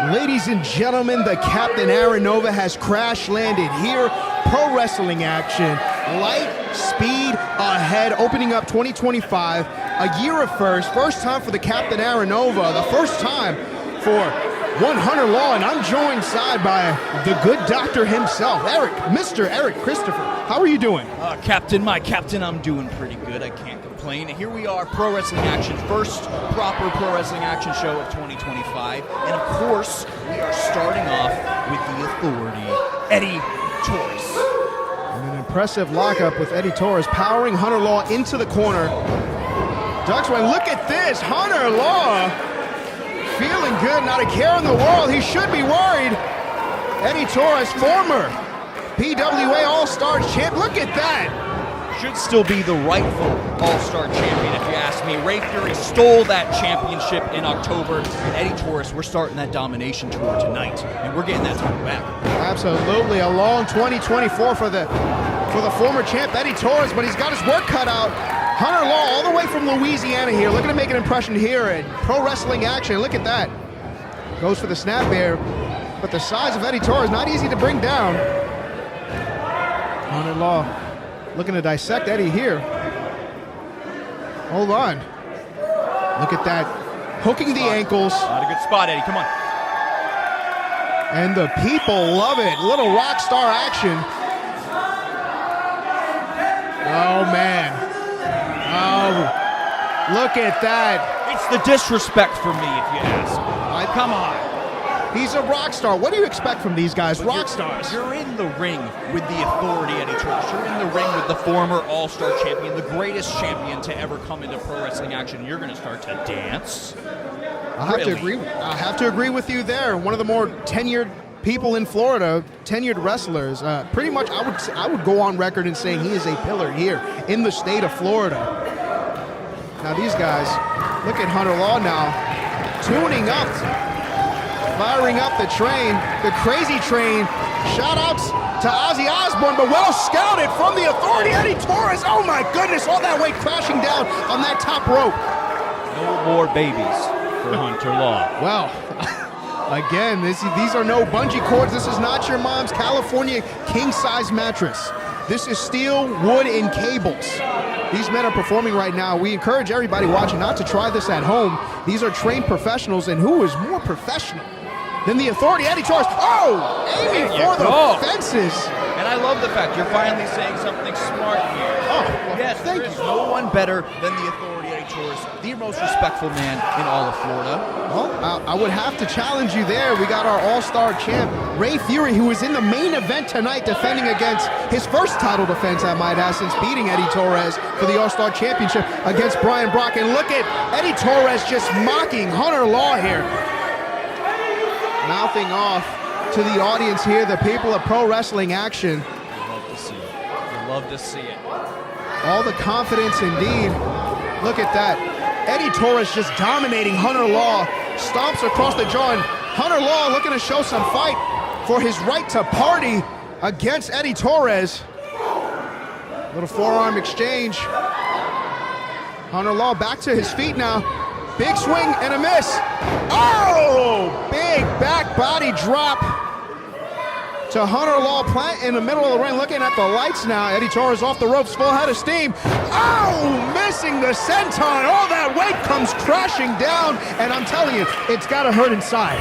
Ladies and gentlemen, the Captain Aranova has crash landed here. Pro wrestling action, light speed ahead, opening up 2025. A year of first time for the Captain Aranova, the first time for one Hunter Law, and I'm joined side by the good doctor himself, Eric, Mr. Eric Christopher. How are you doing? Captain, my captain, I'm doing pretty good. I can't complain. Here we are, Pro Wrestling Action, first proper Pro Wrestling Action show of 2025. And of course, we are starting off with the Authority, Eddie Taurus. And an impressive lockup with Eddie Taurus powering Hunter Law into the corner. Duxway, look at this, Hunter Law feeling good, not a care in the world. He should be worried. Eddie Taurus, former PWA All-Star champ. Look at that. Should still be the rightful All-Star champion, if you ask me. Ray Fury stole that championship in October, and Eddie Taurus, we're starting that domination tour tonight, and we're getting that title back. Absolutely, a long 2024 for the former champ Eddie Taurus, but he's got his work cut out. Hunter Law, all the way from Louisiana here, looking to make an impression here at Pro Wrestling Action. Look at that. Goes for the snap there, but the size of Eddie Taurus, not easy to bring down. Hunter Law looking to dissect Eddie here. Hold on. Look at that. Hooking the ankles. Not a good spot, Eddie. Come on. And the people love it. Little rock star action. Oh, man. Oh, look at that. It's the disrespect for me, if you ask. Come on. He's a rock star. What do you expect from these guys? Rock stars. You're in the ring with the Authority, Eddie Taurus. You're in the ring with the former All-Star champion, the greatest champion to ever come into Pro Wrestling Action. You're going to start to dance? I have to agree with you there. One of the more tenured people in Florida, tenured wrestlers. Pretty much, I would go on record in saying he is a pillar here in the state of Florida. Now these guys, look at Hunter Law now, tuning up, firing up the train, the crazy train. Shout outs to Ozzy Osbourne, but well scouted from the Authority, Eddie Taurus. Oh my goodness, all that weight crashing down on that top rope. No more babies for Hunter Law. Well, again, these are no bungee cords. This is not your mom's California king-size mattress. This is steel, wood, and cables. These men are performing right now. We encourage everybody watching not to try this at home. These are trained professionals, and who is more professional than the Authority? Eddie Taurus, aiming for the fences. And I love the fact you're finally saying something smart here. Oh, yes, thank you. No one better than the Authority, Eddie Taurus, the most respectful man in all of Florida. Well, I would have to challenge you there. We got our all-star champ, Ray Fury, who was in the main event tonight defending against his first title defense, I might add, since beating Eddie Taurus for the All-Star Championship against Brian Brock. And look at Eddie Taurus just mocking Hunter Law here. Mouthing off to the audience here, the people of Pro Wrestling Action. You love to see it. You love to see it. All the confidence indeed. Look at that. Eddie Taurus just dominating Hunter Law. Stomps across the jaw, and Hunter Law looking to show some fight for his right to party against Eddie Taurus. Little forearm exchange. Hunter Law back to his feet now. Big swing and a miss. Oh! Big back body drop to Hunter Law, plant in the middle of the ring, looking at the lights now. Eddie Taurus off the ropes, full head of steam. Oh, missing the senton. All that weight comes crashing down, and I'm telling you, it's got to hurt inside.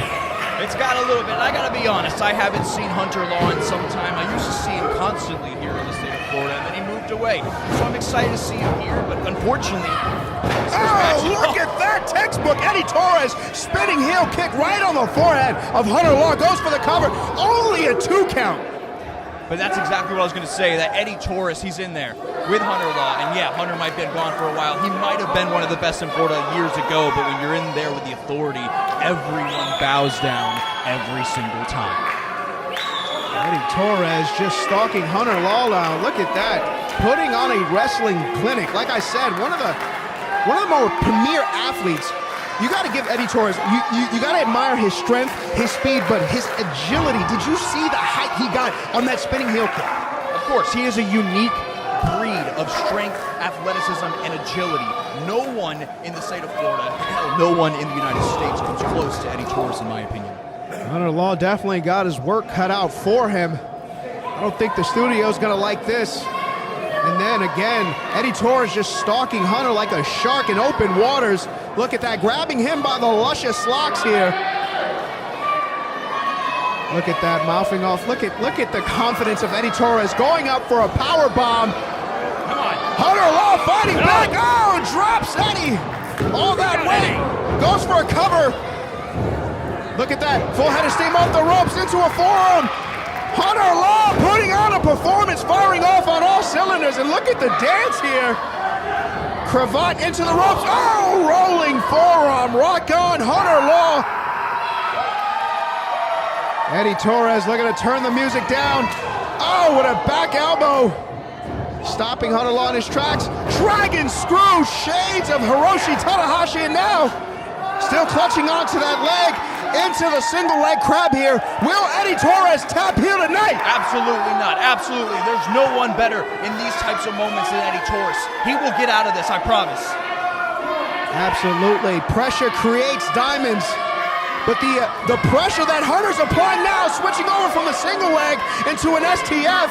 It's got a little bit. I got to be honest, I haven't seen Hunter Law in some time. I used to see him constantly here in the state of Florida, and then he moved away. So I'm excited to see him here, but unfortunately, look at that textbook. Eddie Taurus spinning heel kick right on the forehead of Hunter Law. Goes for the cover. Only a 2 count. But that's exactly what I was going to say, that Eddie Taurus, he's in there with Hunter Law. And yeah, Hunter might have been gone for a while. He might have been one of the best in Florida years ago, but when you're in there with the Authority, everyone bows down every single time. Eddie Taurus just stalking Hunter Law now. Look at that. Putting on a wrestling clinic. Like I said, one of the more premier athletes. You got to give Eddie Taurus, you got to admire his strength, his speed, but his agility. Did you see the height he got on that spinning heel kick? Of course, he is a unique breed of strength, athleticism, and agility. No one in the state of Florida, hell, no one in the United States comes close to Eddie Taurus, in my opinion. Hunter Law definitely got his work cut out for him. I don't think the studio's gonna like this. And then again, Eddie Torres just stalking Hunter like a shark in open waters. Look at that, grabbing him by the luscious locks here. Look at that, mouthing off. Look at the confidence of Eddie Torres going up for a power bomb. Come on. Hunter Law fighting back. Oh, drops Eddie. All that weight goes for a cover. Look at that, full head of steam off the ropes into a forearm. Hunter Law putting on a performance, firing off on all cylinders, and look at the dance here. Cravat into the ropes. Oh, rolling forearm, rock on, Hunter Law. Eddie Torres looking to turn the music down. Oh, with a back elbow. Stopping Hunter Law in his tracks. Dragon screw, shades of Hiroshi Tanahashi, and now still clutching onto that leg, into the single leg crab here. Will Eddie Torres tap here tonight? Absolutely not, absolutely. There's no one better in these types of moments than Eddie Torres. He will get out of this, I promise. Absolutely, pressure creates diamonds. But the pressure that Hunter's applying now, switching over from the single leg into an STF.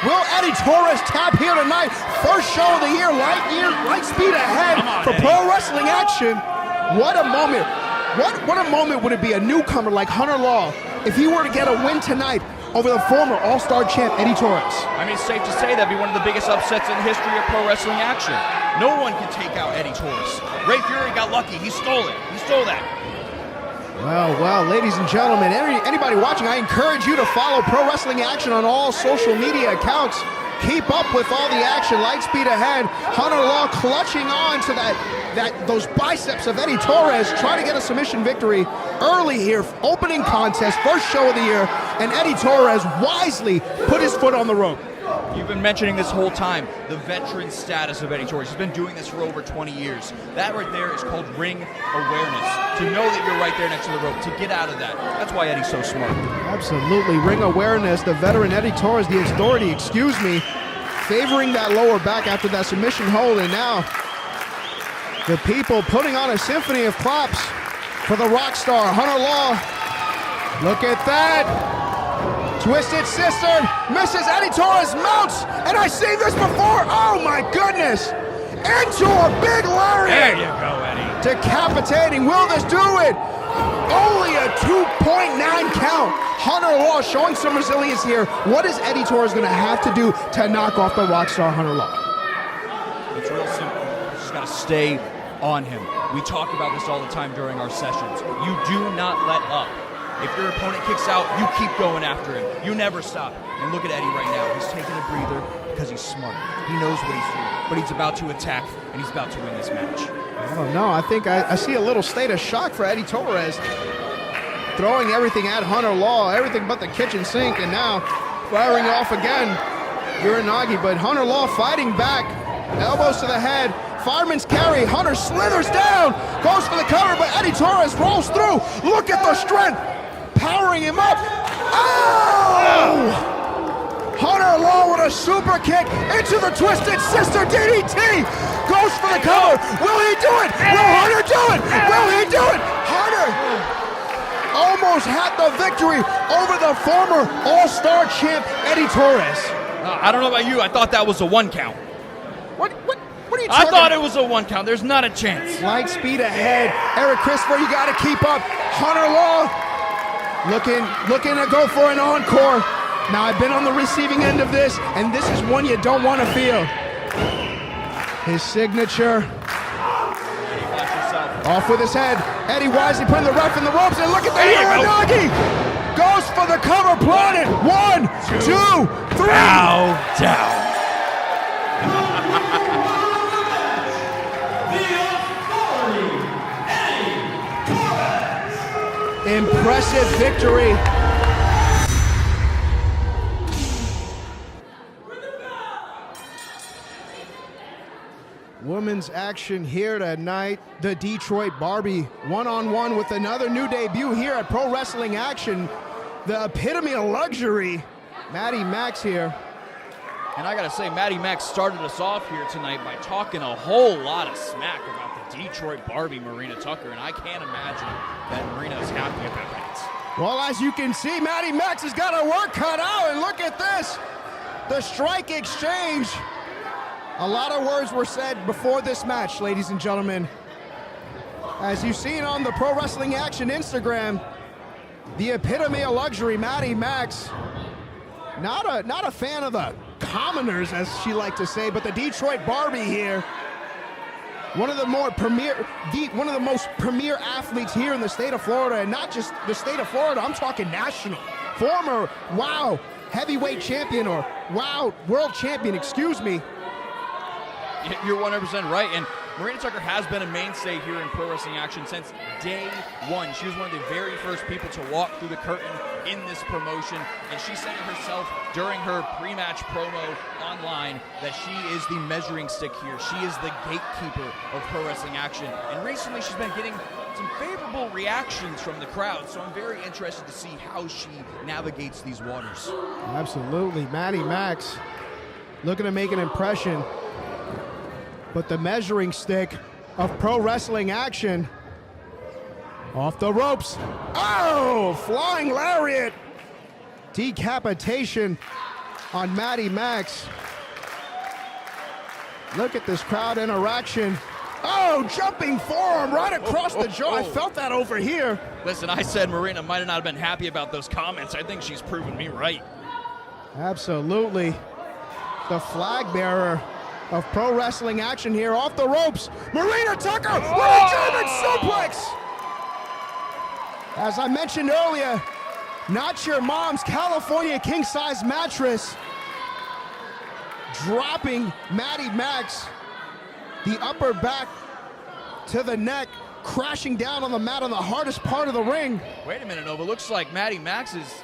Will Eddie Torres tap here tonight? First show of the year, light speed ahead for pro wrestling action. What a moment. What a moment would it be, a newcomer like Hunter Law, if he were to get a win tonight over the former All-Star champ, Eddie Torres? I mean, it's safe to say that'd be one of the biggest upsets in the history of pro wrestling action. No one can take out Eddie Torres. Ray Fury got lucky. He stole it. He stole that. Well, ladies and gentlemen, anybody watching, I encourage you to follow Pro Wrestling Action on all social media accounts. Keep up with all the action, light speed ahead. Hunter Law clutching on to those biceps of Eddie Torres, trying to get a submission victory early here. Opening contest, first show of the year, and Eddie Torres wisely put his foot on the rope. You've been mentioning this whole time, the veteran status of Eddie Torres. He's been doing this for over 20 years. That right there is called ring awareness. To know that you're right there next to the rope, to get out of that. That's why Eddie's so smart. Absolutely, ring awareness. The veteran Eddie Torres, the authority, excuse me, favoring that lower back after that submission hold, and now the people putting on a symphony of claps for the rock star, Hunter Law. Look at that. Twisted Sister, misses Eddie Torres, mounts, and I've seen this before. Oh my goodness. Into a big lariat. There you go, Eddie. Decapitating, will this do it? Only a 2.9 count. Hunter Law showing some resilience here. What is Eddie Torres gonna have to do to knock off the rock star Hunter Law? It's real simple. You just gotta stay on him. We talk about this all the time during our sessions. You do not let up. If your opponent kicks out, you keep going after him. You never stop. And look at Eddie right now. He's taking a breather because he's smart. He knows what he's doing, but he's about to attack, and he's about to win this match. I don't know. I think I see a little state of shock for Eddie Torres. Throwing everything at Hunter Law, everything but the kitchen sink, and now firing off again. Uranagi, but Hunter Law fighting back. Elbows to the head. Fireman's carry. Hunter slithers down. Goes for the cover, but Eddie Torres rolls through. Look at the strength. Powering him up. Oh! Hunter Law with a super kick into the Twisted Sister DDT. Goes for the cover. Will he do it? Will Hunter do it? Will he do it? Hunter almost had the victory over the former All-Star champ, Eddie Torres. I don't know about you. I thought that was a 1 count. What are you talking I thought it was a 1 count. There's not a chance. Light speed ahead. Eric Christopher, you got to keep up. Hunter Law looking to go for an encore. Now, I've been on the receiving end of this, and this is one you don't want to feel. His signature. Off with his head. Eddie wisely putting the ref in the ropes, and look at the Uranagi. Goes for the cover, planted. 1, 2, 3. Bow down. Impressive victory. Women's action here tonight. The Detroit Barbie one-on-one with another new debut here at Pro Wrestling Action. The epitome of luxury. Maddie Maxx here. And I gotta say, Maddie Maxx started us off here tonight by talking a whole lot of smack about the Detroit Barbie, Marina Tucker, and I can't imagine that Marina is happy about that. Well, as you can see, MAXX has got her work cut out, and look at this. The strike exchange. A lot of words were said before this match, ladies and gentlemen. As you've seen on the Pro Wrestling Action Instagram, the epitome of luxury, MAXX. Not a fan of the commoners, as she liked to say, but the Detroit Barbie here. One of the most premier athletes here in the state of Florida, and not just the state of Florida, I'm talking national. Former WOW heavyweight champion, or WOW world champion, excuse me. You're 100% right, and Marina Tucker has been a mainstay here in Pro Wrestling Action since day one. She was one of the very first people to walk through the curtain in this promotion, and she said it herself during her pre-match promo online that she is the measuring stick here. She is the gatekeeper of Pro Wrestling Action, and recently she's been getting some favorable reactions from the crowd, so I'm very interested to see how she navigates these waters. Absolutely. MAXX looking to make an impression, but the measuring stick of Pro Wrestling Action off the ropes. Oh, flying lariat. Decapitation on MAXX. Look at this crowd interaction. Oh, jumping forearm right across the jaw. I felt that over here. Listen, I said Marina might not have been happy about those comments. I think she's proven me right. Absolutely. The flag bearer of Pro Wrestling Action here off the ropes. Marina Tucker with a German suplex. As I mentioned earlier, not your mom's California king-size mattress. Dropping MAXX, the upper back to the neck, crashing down on the mat on the hardest part of the ring. Wait a minute, Nova. Looks like MAXX is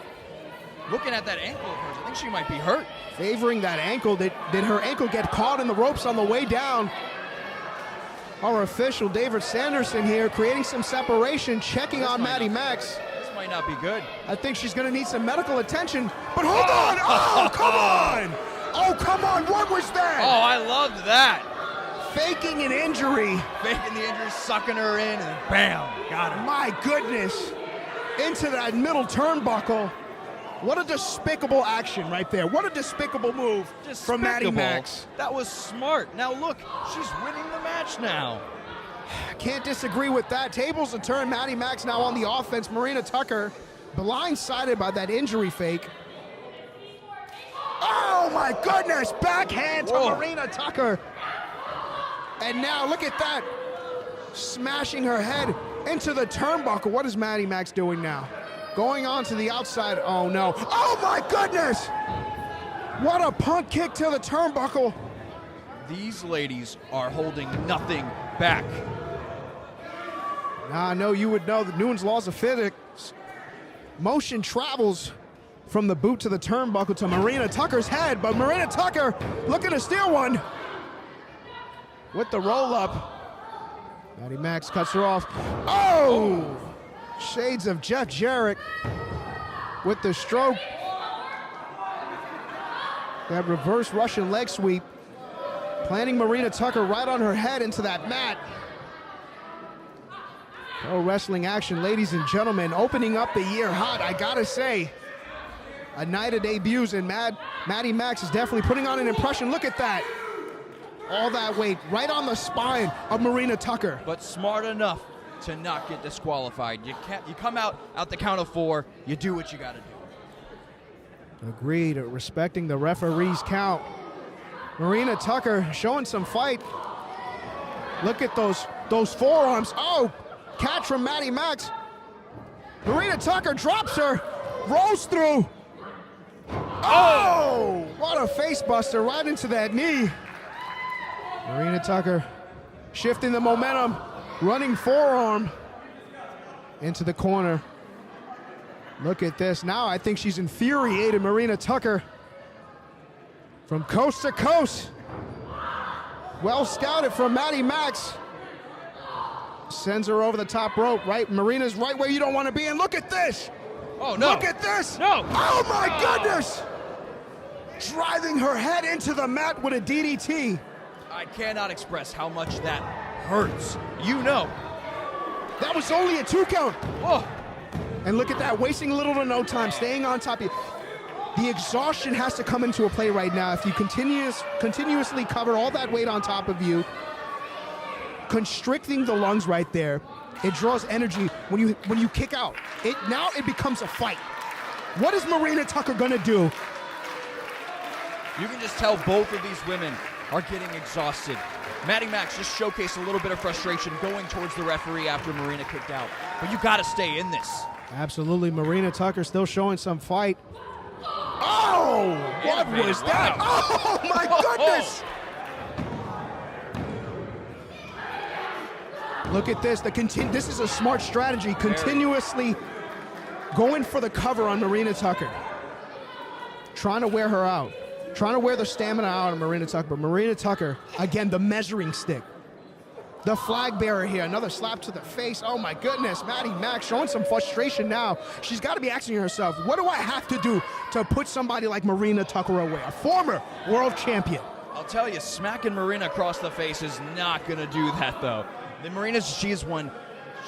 looking at that ankle of hers. I think she might be hurt. Favoring that ankle. Did her ankle get caught in the ropes on the way down? Our official, David Sanderson here, creating some separation, checking on MAXX. This might not be good. I think she's going to need some medical attention. But hold on! Oh, come on! Oh, come on! What was that? Oh, I loved that. Faking an injury. Faking the injury, sucking her in, and bam, got her. My goodness. Into that middle turnbuckle. What a despicable action right there. What a despicable move from MAXX. That was smart. Now look, she's winning the match now. Can't disagree with that. Tables have turned. MAXX now on the offense. Marina Tucker blindsided by that injury fake. Oh my goodness, backhand to Marina Tucker. And now look at that. Smashing her head into the turnbuckle. What is MAXX doing now? Going on to the outside. Oh no. Oh my goodness! What a punt kick to the turnbuckle. These ladies are holding nothing back. Now I know you would know the Newton's laws of physics. Motion travels from the boot to the turnbuckle to Marina Tucker's head, but Marina Tucker looking to steal one. With the roll up. MAXX cuts her off. Oh! Shades of Jeff Jarrett with the stroke. That reverse Russian leg sweep. Planting Marina Tucker right on her head into that mat. Pro Wrestling Action, ladies and gentlemen, opening up the year hot. I gotta say, a night of debuts, and MAXX is definitely putting on an impression. Look at that. All that weight right on the spine of Marina Tucker. But smart enough to not get disqualified. You come out the count of 4, you do what you got to do. Agreed, respecting the referee's count. Marina Tucker showing some fight. Look at those forearms. Oh, catch from MAXX. Marina Tucker drops her, rolls through. Oh, what a face buster right into that knee. Marina Tucker shifting the momentum. Running forearm into the corner. Look at this. Now I think she's infuriated Marina Tucker. From coast to coast. Well scouted from MAXX. Sends her over the top rope. Right, Marina's right where you don't want to be. And look at this. Oh, no. Look at this. No. Oh, my goodness. Driving her head into the mat with a DDT. I cannot express how much that hurts. You know. That was only a 2 count. Oh. And look at that, wasting little to no time, staying on top of you. The exhaustion has to come into a play right now. If you continuously cover all that weight on top of you, constricting the lungs right there, it draws energy when you kick out. Now it becomes a fight. What is Marina Tucker gonna do? You can just tell both of these women are getting exhausted. MADI MAXX just showcased a little bit of frustration going towards the referee after Marina kicked out. But you gotta stay in this. Absolutely, Marina Tucker still showing some fight. Oh, what was that? Oh my goodness! Look at this. This is a smart strategy. Continuously going for the cover on Marina Tucker. Trying to wear her out. Trying to wear the stamina out on Marina Tucker. But Marina Tucker, again, the measuring stick. The flag bearer here. Another slap to the face. Oh my goodness. MADI MAXX showing some frustration now. She's got to be asking herself, what do I have to do to put somebody like Marina Tucker away? A former world champion. I'll tell you, smacking Marina across the face is not going to do that, though. The Marina, she is one,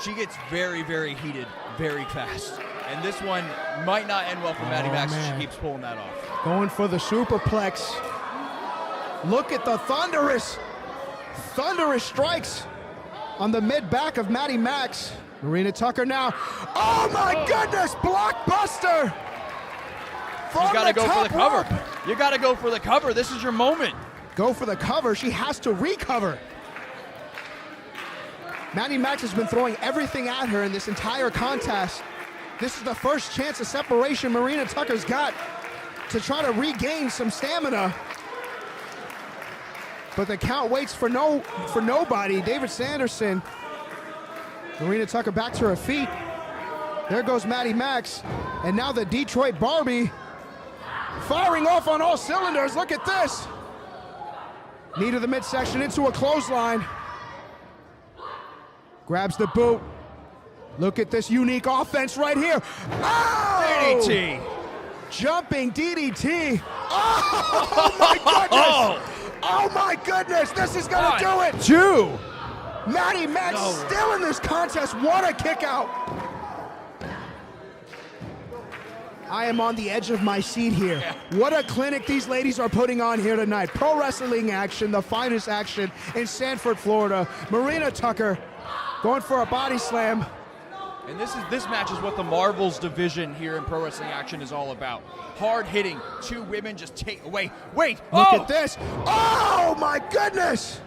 she gets very, very heated very fast. And this one might not end well for MADI MAXX if she keeps pulling that off. Going for the superplex. Look at the thunderous strikes on the mid-back of MADI MAXX. Marina Tucker now. Oh my goodness, blockbuster! You gotta go for the cover. You gotta go for the cover. This is your moment. Go for the cover. She has to recover. MADI MAXX has been throwing everything at her in this entire contest. This is the first chance of separation Marina Tucker's got to try to regain some stamina. But the count waits for nobody. David Sanderson. Marina Tucker back to her feet. There goes MADI MAXX. And now the Detroit Barbie firing off on all cylinders. Look at this. Knee to the midsection into a clothesline. Grabs the boot. Look at this unique offense right here. Oh! DDT. Jumping DDT. Oh my goodness. Oh my goodness. This is going to do it. 2. MADI MAXX still in this contest. What a kick out. I am on the edge of my seat here. Yeah. What a clinic these ladies are putting on here tonight. Pro wrestling action, the finest action in Sanford, Florida. Marina Tucker going for a body slam. And this match is what the MARVELZ division here in Pro Wrestling Action is all about. Hard hitting, 2 women just take away. Wait, look at this. Oh my goodness.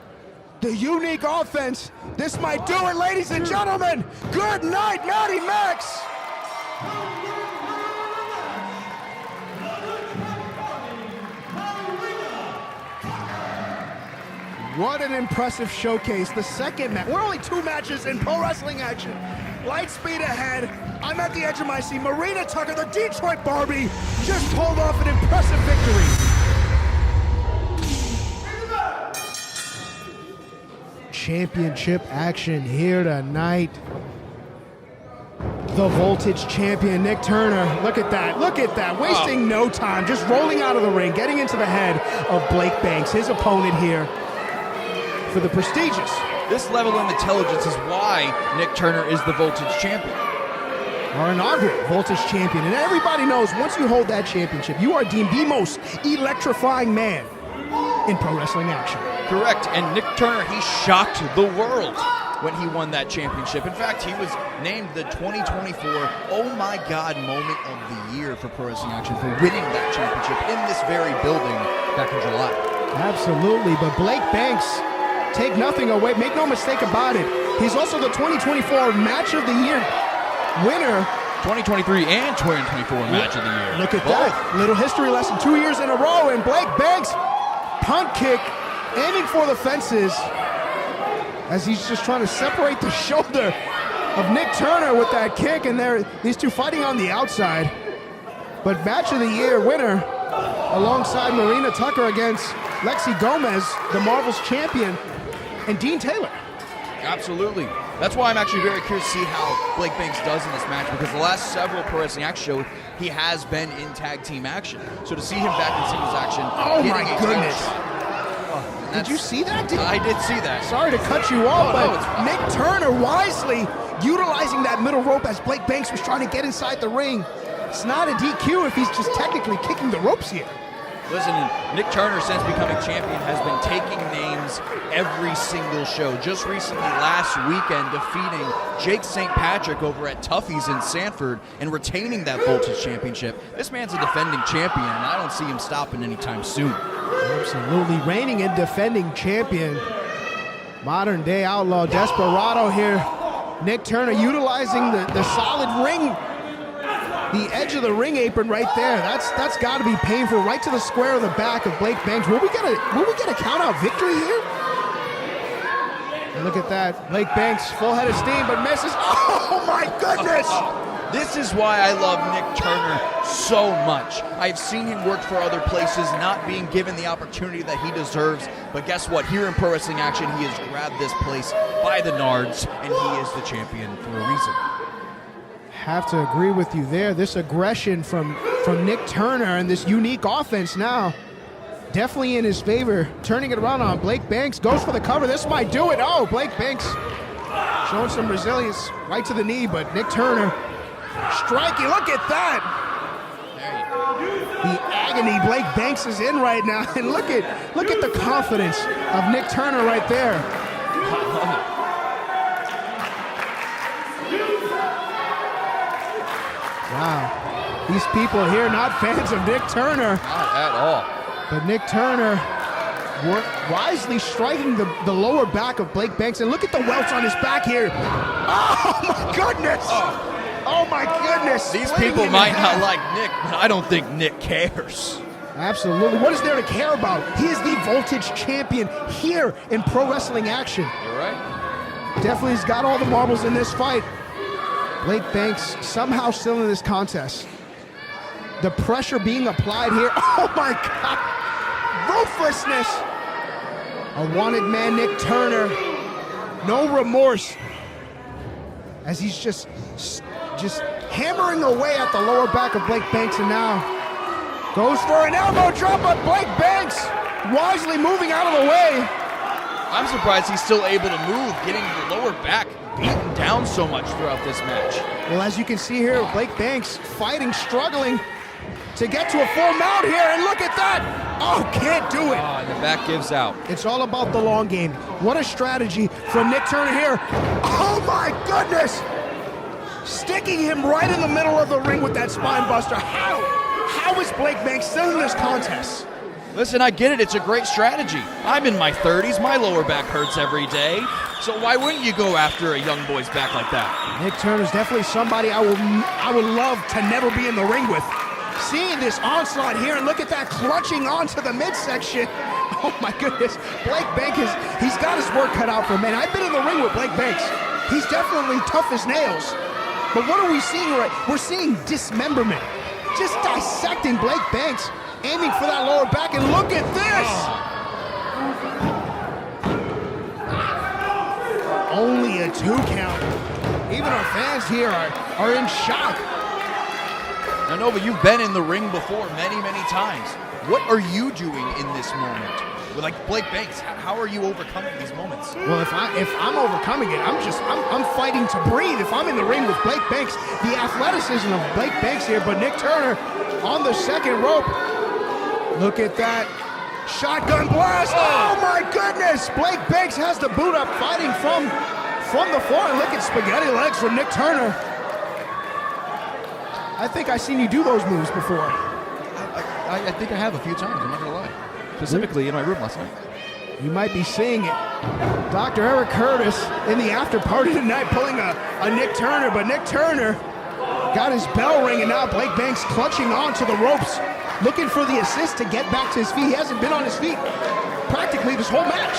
The unique offense. This might do it, ladies and gentlemen. Good night, MADI MAXX. What an impressive showcase. The second match. We're only 2 matches in Pro Wrestling Action. Light speed ahead. I'm at the edge of my seat. Marina Tucker, the Detroit Barbie, just pulled off an impressive victory. Championship action here tonight. The Voltage champion, Nick Turner. Look at that. Look at that. Wasting no time. Just rolling out of the ring, getting into the head of Blake Banks, his opponent here for the prestigious. This level of intelligence is why Nick Turner is the Voltage champion. Our inaugural Voltage champion. And everybody knows once you hold that championship, you are deemed the most electrifying man in pro wrestling action. Correct. And Nick Turner, he shocked the world when he won that championship. In fact, he was named the 2024 Oh My God Moment of the Year for Pro Wrestling Action for winning that championship in this very building back in July. Absolutely. But Blake Banks, take nothing away. Make no mistake about it. He's also the 2024 Match of the Year winner. 2023 and 2024 Match of the Year. Look at that. Little history lesson. 2 years in a row. And Blake Banks, punt kick, aiming for the fences as he's just trying to separate the shoulder of Nick Turner with that kick. And these two fighting on the outside. But Match of the Year winner alongside Marina Tucker against Lexi Gomez, the MARVELZ champion, and Dean Taylor. Absolutely. That's why I'm actually very curious to see how Blake Banks does in this match, because the last several Pro Wrestling Action shows, he has been in tag team action. So to see him back in singles action, oh my goodness. Did you see that? I did see that. Sorry to cut you off, but Nick Turner wisely utilizing that middle rope as Blake Banks was trying to get inside the ring. It's not a DQ if he's just technically kicking the ropes here. Listen, Nick Turner, since becoming champion, has been taking names every single show. Just recently, last weekend, defeating Jake St. Patrick over at Tuffy's in Sanford and retaining that Voltage Championship. This man's a defending champion, and I don't see him stopping anytime soon. Absolutely. Reigning and defending champion. Modern day outlaw desperado here. Nick Turner utilizing the solid ring, the edge of the ring apron right there. That's got to be painful. Right to the square of the back of Blake Banks. Will we get a count out victory here? And look at that. Blake Banks full head of steam but misses. Oh my goodness! This is why I love Nick Turner so much. I've seen him work for other places, not being given the opportunity that he deserves. But guess what? Here in Pro Wrestling Action, he has grabbed this place by the nards, and he is the champion for a reason. Have to agree with you there. This aggression from Nick Turner and this unique offense now definitely in his favor. Turning it around on Blake Banks. Goes for the cover. This might do it. Oh, Blake Banks showing some resilience right to the knee, but Nick Turner striking. Look at that. The agony Blake Banks is in right now. And look at the confidence of Nick Turner right there. Wow. These people here not fans of Nick Turner. Not at all. But Nick Turner wisely striking the lower back of Blake Banks. And look at the welts on his back here. Oh my goodness. Oh my goodness. These people might not like Nick, but I don't think Nick cares. Absolutely. What is there to care about? He is the Voltage champion here in Pro Wrestling Action. You're right. Definitely has got all the marbles in this fight. Blake Banks somehow still in this contest. The pressure being applied here. Oh my God. Ruthlessness. A wanted man, Nick Turner. No remorse. As he's just hammering away at the lower back of Blake Banks, and now goes for an elbow drop, but Blake Banks wisely moving out of the way. I'm surprised he's still able to move, getting the lower back beaten down so much throughout this match. Well, as you can see here, Blake Banks fighting, struggling to get to a full mount here, and look at that. Oh, can't do it. And the back gives out. It's all about the long game. What a strategy from Nick Turner here. Oh my goodness. Sticking him right in the middle of the ring with that spine buster. How is Blake Banks still in this contest? Listen, I get it. It's a great strategy. I'm in my 30s. My lower back hurts every day. So why wouldn't you go after a young boy's back like that? Nick Turner's definitely somebody I would love to never be in the ring with. Seeing this onslaught here, and look at that clutching onto the midsection. Oh my goodness. Blake Banks, he's got his work cut out for him, man. I've been in the ring with Blake Banks. He's definitely tough as nails. But what are we seeing right? We're seeing dismemberment. Just dissecting Blake Banks, aiming for that lower back, and look at this! Only a 2 count. Even our fans here are in shock. I know, but you've been in the ring before many, many times. What are you doing in this moment? With like Blake Banks, how are you overcoming these moments? Well, if I'm overcoming it, I'm fighting to breathe. If I'm in the ring with Blake Banks, the athleticism of Blake Banks here, but Nick Turner on the second rope. Look at that. Shotgun blast. Oh my goodness. Blake Banks has the boot up, fighting from the floor. And look at spaghetti legs from Nick Turner. I think I've seen you do those moves before. I think I have a few times, I'm not gonna lie. Specifically in my room last night. You might be seeing it. Dr. Eric Curtis in the after party tonight pulling a Nick Turner, but Nick Turner got his bell ring, and now Blake Banks clutching onto the ropes, looking for the assist to get back to his feet. He hasn't been on his feet practically this whole match.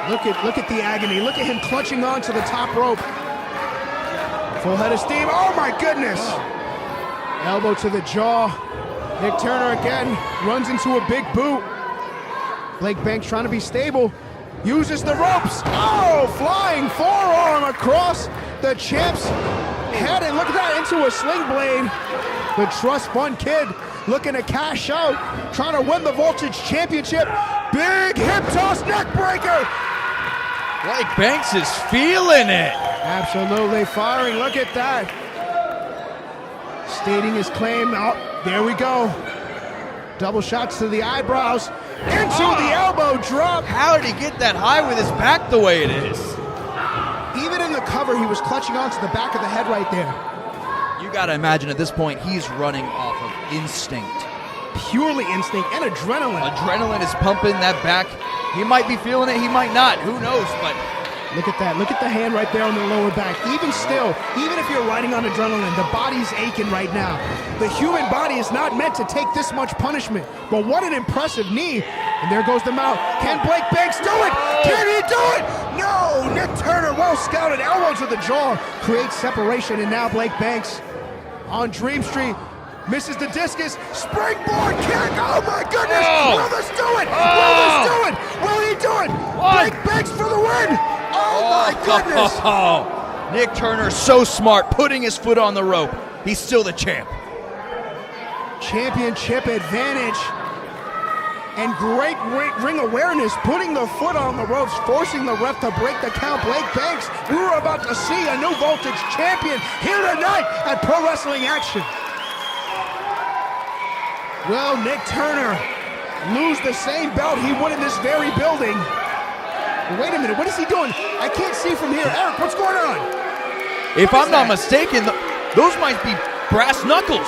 Look at the agony. Look at him clutching onto the top rope. Full head of steam. Oh my goodness. Elbow to the jaw. Nick Turner again runs into a big boot. Blake Banks trying to be stable. Uses the ropes. Oh, flying forearm across the champ's head. And look at that, into a sling blade. The Trust Fund Kid looking to cash out, trying to win the Voltage Championship. Big hip toss neck breaker. Blake Banks is feeling it. Absolutely firing. Look at that. Stating his claim. Oh, there we go. Double shots to the eyebrows. Into the elbow drop. How did he get that high with his back the way it is? Even in the cover, he was clutching onto the back of the head right there. You got to imagine at this point, he's running off of instinct. Purely instinct and adrenaline. Adrenaline is pumping that back. He might be feeling it, he might not. Who knows? But look at that. Look at the hand right there on the lower back. Even still, even if you're riding on adrenaline, the body's aching right now. The human body is not meant to take this much punishment. But what an impressive knee. And there goes the mount. Can Blake Banks do it? Can he do it? No! Nick Turner, well scouted. Elbow to the jaw. Creates separation. And now Blake Banks on Dream Street. Misses the discus. Springboard kick. Oh my goodness. Oh. Will this do it? Will this do it? Will he do it? What? Blake Banks for the win. Oh my goodness. Nick Turner, so smart, putting his foot on the rope. He's still the champ. Championship advantage. And great ring awareness, putting the foot on the ropes, forcing the ref to break the count. Blake Banks, we were about to see a new Voltage champion here tonight at Pro Wrestling Action. Will Nick Turner lose the same belt he won in this very building? Wait a minute, what is he doing? I can't see from here. Eric, what's going on? If I'm not mistaken, those might be brass knuckles.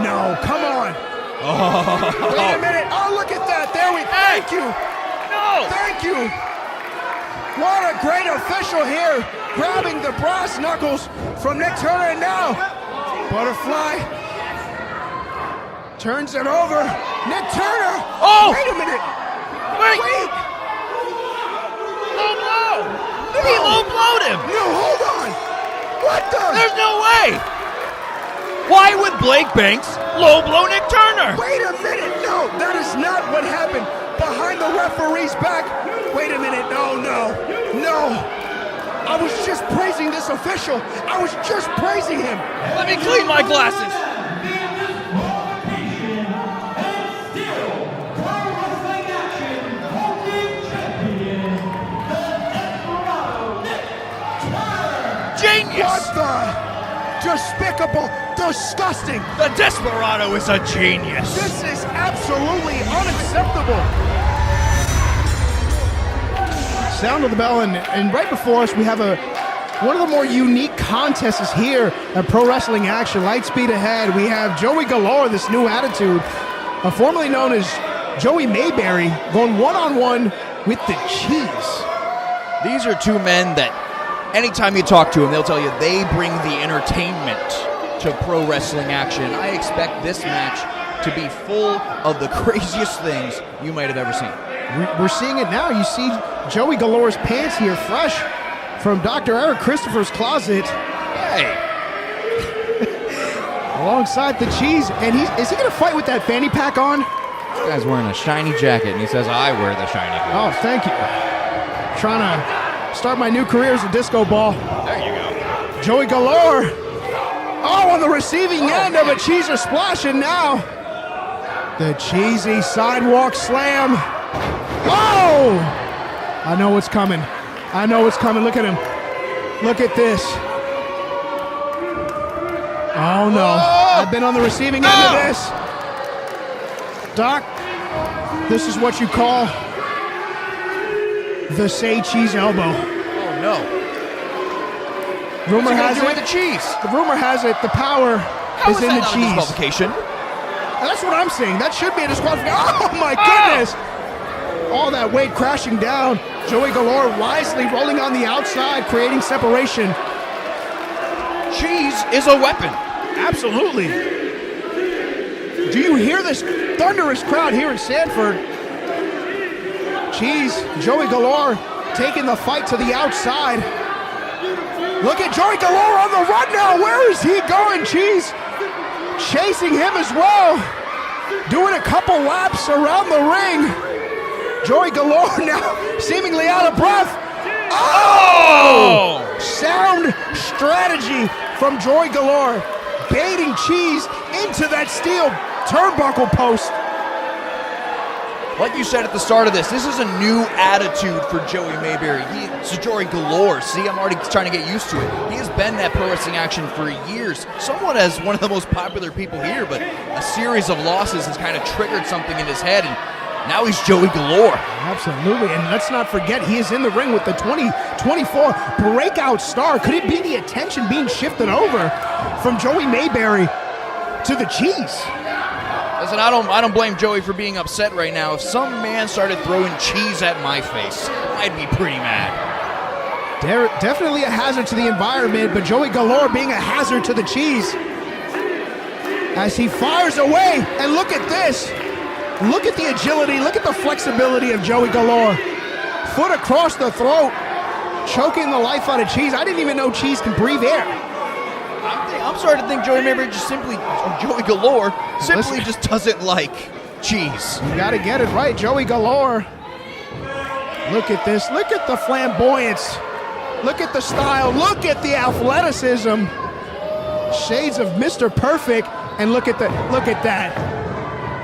No, come on. Oh. Wait a minute. Oh, look at that. There we thank you. No. Thank you. What a great official here, grabbing the brass knuckles from Nick Turner. And now, Butterfly turns it over. Nick Turner. Oh. Wait a minute. Wait. Low blow. No. He low blowed him. No, hold on. What the? There's no way. Why would Blake Banks low blow Nick Turner? Wait a minute. No, that is not what happened. Behind the referee's back. Wait a minute. No. I was just praising this official. I was just praising him. Let me clean my glasses. Genius! What the? Despicable, disgusting. The Desperado is a genius. This is absolutely unacceptable. Sound of the bell, and right before us we have one of the more unique contests here at Pro Wrestling Action. Lightspeed ahead. We have Joey Galore, this new attitude, formerly known as Joey Mayberry, going one-on-one with the Cheese. These are two men that anytime you talk to them, they'll tell you they bring the entertainment to Pro Wrestling Action. I expect this match to be full of the craziest things you might have ever seen. We're seeing it now. You see Joey Galore's pants here, fresh from Dr. Eric Christopher's closet. Hey. Alongside the Cheese. And is he going to fight with that fanny pack on? This guy's wearing a shiny jacket, and he says, I wear the shiny clothes. Oh, thank you. Trying to start my new career as a disco ball. There you go. Joey Galore. Oh, on the receiving end of a Cheeser splash, and now the cheesy sidewalk slam. Oh! I know what's coming. Look at him. Look at this. Oh, no. I've been on the receiving end of this. Doc, this is what you call the Say Cheese elbow. Oh, no. Rumor has it. The cheese. The rumor has it the power is in the cheese. Disqualification? That's what I'm saying. That should be a disqualification. Oh my goodness! All that weight crashing down. Joey Galore wisely rolling on the outside, creating separation. Cheese is a weapon. Absolutely. Do you hear this thunderous crowd here in Sanford? Cheese, Joey Galore taking the fight to the outside. Look at Joey Galore on the run now. Where is he going, Cheese? Chasing him as well. Doing a couple laps around the ring. Joey Galore now seemingly out of breath. Oh! Sound strategy from Joey Galore. Baiting Cheese into that steel turnbuckle post. Like you said at the start of this is a new attitude for Joey Mayberry. It's Joey Galore. See, I'm already trying to get used to it. He has been at Pro Wrestling Action for years, somewhat as one of the most popular people here, but a series of losses has kind of triggered something in his head, and now he's Joey Galore. Absolutely, and let's not forget, he is in the ring with the 2024 breakout star. Could it be the attention being shifted over from Joey Mayberry to the Cheese? Listen, I don't blame Joey for being upset right now. If some man started throwing cheese at my face, I'd be pretty mad. Definitely a hazard to the environment, but Joey Galore being a hazard to the Cheese. As he fires away, and look at this. Look at the agility, look at the flexibility of Joey Galore. Foot across the throat, choking the life out of Cheese. I didn't even know Cheese can breathe air. I'm starting to think Joey Mayberry Joey Galore simply just doesn't like cheese. You gotta get it right, Joey Galore. Look at this, look at the flamboyance. Look at the style, look at the athleticism. Shades of Mr. Perfect, and look at that.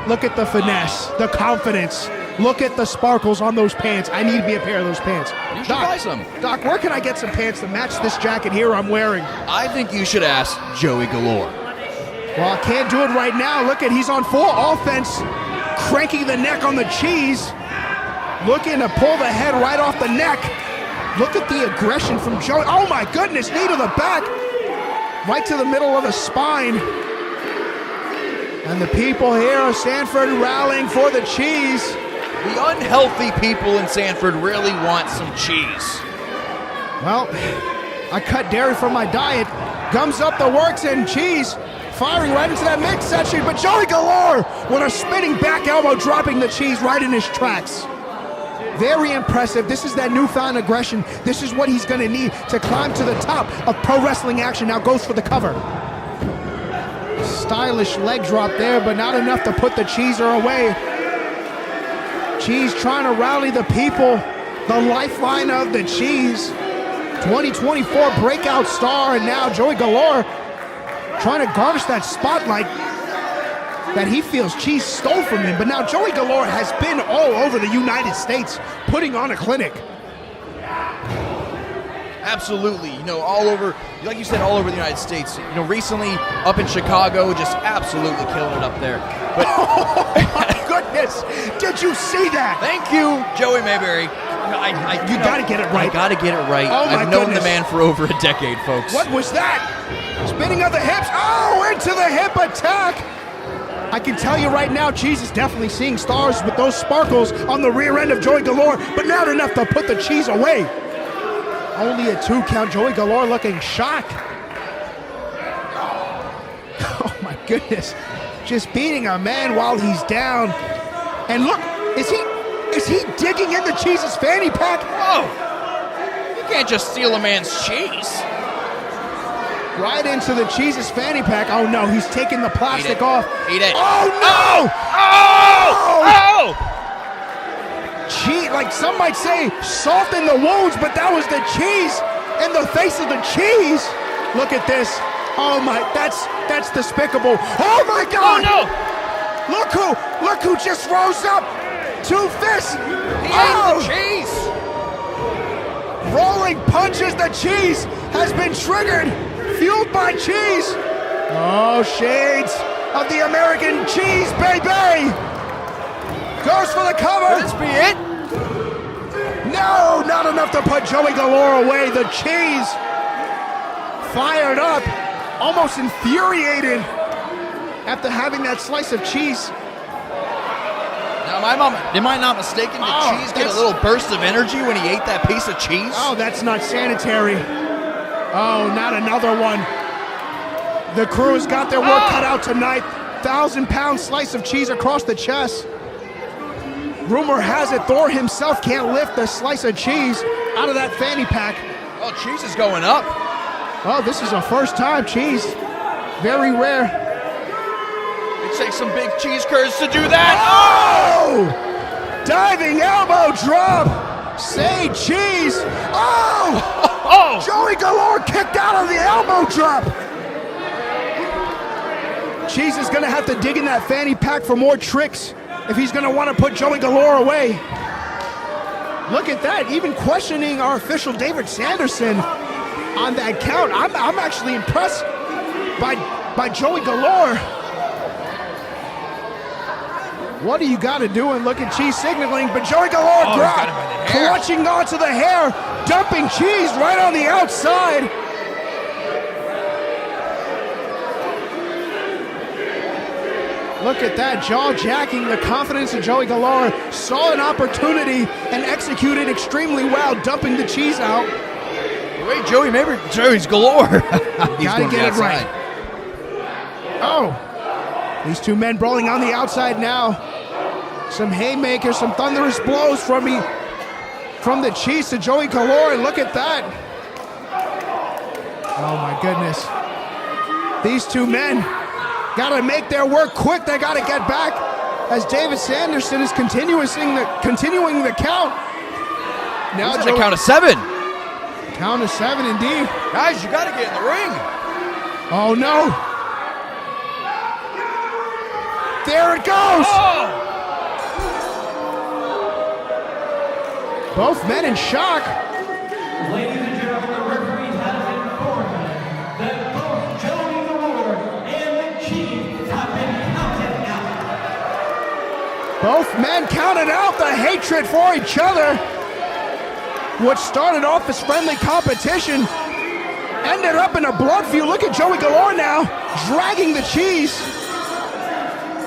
Look at the finesse, the confidence. Look at the sparkles on those pants. I need to be a pair of those pants. You should buy some. Doc, where can I get some pants to match this jacket here I'm wearing? I think you should ask Joey Galore. Well, I can't do it right now. Look at, he's on full offense, cranking the neck on the Cheese, looking to pull the head right off the neck. Look at the aggression from Joey. Oh my goodness, knee to the back, right to the middle of the spine. And the people here of Sanford rallying for the Cheese. The unhealthy people in Sanford really want some cheese. Well, I cut dairy from my diet. Gums up the works, and Cheese firing right into that midsection. But Joey Galore with a spinning back elbow, dropping the Cheese right in his tracks. Very impressive. This is that newfound aggression. This is what he's going to need to climb to the top of Pro Wrestling Action. Now goes for the cover. Stylish leg drop there, but not enough to put the Cheeser away. Cheese trying to rally the people, the lifeline of the Cheese. 2024 breakout star, and now Joey Galore trying to garnish that spotlight that he feels Cheese stole from him. But now Joey Galore has been all over the United States putting on a clinic. Absolutely, all over, like you said, all over the United States. Recently up in Chicago, just absolutely killing it up there. But oh my goodness, did you see that? Thank you, Joey Mayberry. You gotta get it right. I gotta get it right. Oh my I've known goodness. the man for over a decade, folks. What was that? Spinning of the hips. Oh, into the hip attack. I can tell you right now, Cheese is definitely seeing stars with those sparkles on the rear end of Joey Galore, but not enough to put the Cheese away. Only a 2 count. Joey Galore looking shocked. Oh my goodness. Just beating a man while he's down. And look, is he digging in the Cheese's fanny pack? Oh, you can't just steal a man's cheese. Right into the Cheese's fanny pack. Oh no, he's taking the plastic off. Eat it. Oh no! Oh! Cheese, like some might say, soften the wounds, but that was the Cheese in the face of the Cheese. Look at this. Oh my, that's despicable. Oh my God! Oh no! Look who just rose up. 2 fists. He ate the cheese. Rolling punches. The Cheese has been triggered, fueled by Cheese. Oh, shades of the American Cheese, baby. Goes for the cover. Could this be it? No, not enough to put Joey Galore away. The Cheese fired up, almost infuriated after having that slice of cheese. Now, am I not mistaken? Did Cheese get a little burst of energy when he ate that piece of cheese? Oh, that's not sanitary. Oh, not another one. The crew's got their work cut out tonight. 1,000-pound slice of cheese across the chest. Rumor has it Thor himself can't lift a slice of cheese out of that fanny pack. Oh, Cheese is going up. Oh, this is a first time Cheese. Very rare. It takes some big cheese curds to do that. Oh! Diving elbow drop. Say Cheese. Oh! Joey Galore kicked out of the elbow drop. Cheese is gonna have to dig in that fanny pack for more tricks if he's going to want to put Joey Galore away. Look at that, even questioning our official David Sanderson on that count. I'm actually impressed by Joey Galore. What do you got to do? And look at Cheese signaling, but Joey Galore clutching onto the hair, dumping Cheese right on the outside. Look at that, jaw-jacking the confidence of Joey Galore. Saw an opportunity and executed extremely well, dumping the Cheese out. Wait, Joey, maybe Joey's Galore. Gotta get it right. Oh, these two men brawling on the outside now. Some haymakers, some thunderous blows from the Cheese to Joey Galore, and look at that. Oh my goodness. These two men gotta make their work quick. They gotta get back as David Sanderson is continuing the count. Now Joey, a count of 7. Count of 7 indeed. Guys, you gotta get in the ring. Oh no. There it goes. Oh. Both men in shock. Ladies and gentlemen, the referee has informed that both Joey Galore and the Cheese have been counted out. Both men counted out. The hatred for each other, what started off as friendly competition, ended up in a blood feud. Look at Joey Galore now, dragging the Cheese.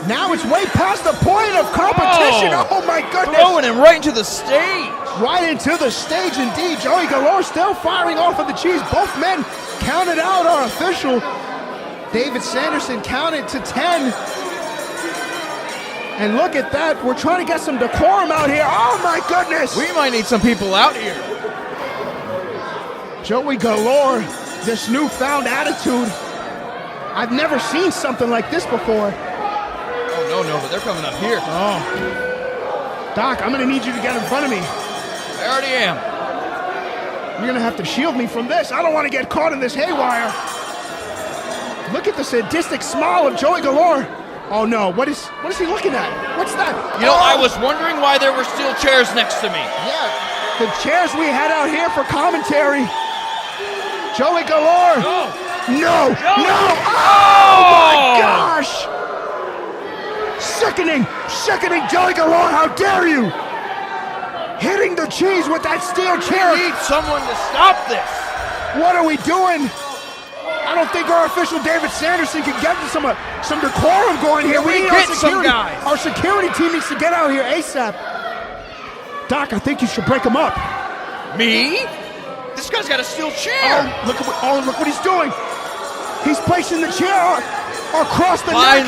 Now it's way past the point of competition. Oh my goodness. Throwing him right into the stage. Right into the stage indeed. Joey Galore still firing off of the Cheese. Both men counted out. Our official David Sanderson counted to 10. And look at that. We're trying to get some decorum out here. Oh my goodness. We might need some people out here. Joey Galore, this newfound attitude. I've never seen something like this before. Oh, no, but they're coming up here. Oh. Doc, I'm going to need you to get in front of me. I already am. You're going to have to shield me from this. I don't want to get caught in this haywire. Look at the sadistic smile of Joey Galore. Oh, no. What is he looking at? What's that? You know, I was wondering why there were still chairs next to me. Yeah, the chairs we had out here for commentary. Joey Galore. No. Oh, my gosh. Sickening Joey Galore, how dare you! Hitting the Cheese with that steel chair. We need someone to stop this. What are we doing? I don't think our official David Sanderson can get some decorum going here. We need our security. Our security team needs to get out here ASAP. Doc, I think you should break him up. Me? This guy's got a steel chair. Oh, look what he's doing. He's placing the chair across the neck.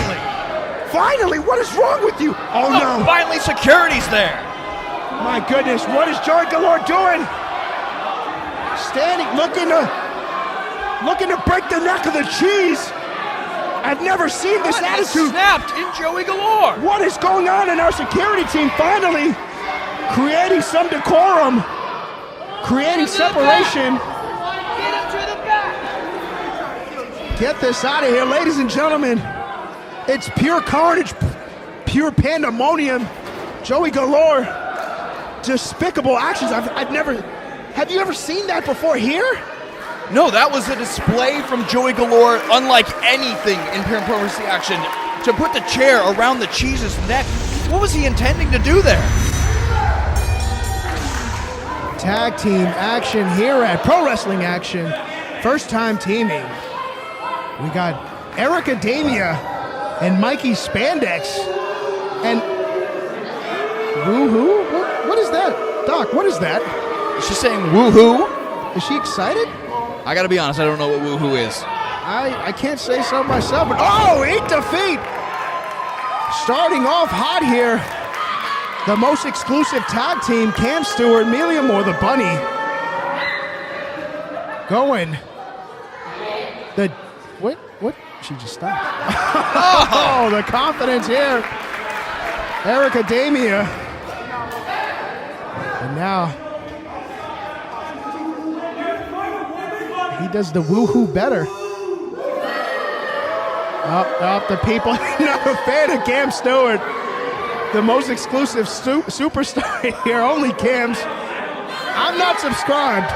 Finally, what is wrong with you? Oh no. Finally, security's there. My goodness, what is Joey Galore doing? Standing, looking to break the neck of the Cheese. I've never seen this attitude. Snapped in Joey Galore. What is going on in our security team? Finally, creating some decorum, creating separation. Get him to the back. Get this out of here, ladies and gentlemen. It's pure carnage, pure pandemonium. Joey Galore, despicable actions. Have you ever seen that before here? No, that was a display from Joey Galore, unlike anything in Pro Wrestling action. To put the chair around the Cheese's neck, what was he intending to do there? Tag team action here at Pro Wrestling Action. First time teaming. We got Airica Demia and MIKEY SPANDEX. And woohoo? What is that? Doc, what is that? Is she saying woohoo? Is she excited? I gotta be honest, I don't know what woohoo is. I can't say so myself, but oh, 8 defeat! Starting off hot here. The most exclusive tag team, Cam Stewart, Amelia Moore, the Bunny. Going. What? She just stopped. Oh, the confidence here. Airica Demia. And now he does the woohoo better. Up, the people not a fan of Cam Stewart. the most exclusive superstar here, only Cam's. I'm not subscribed,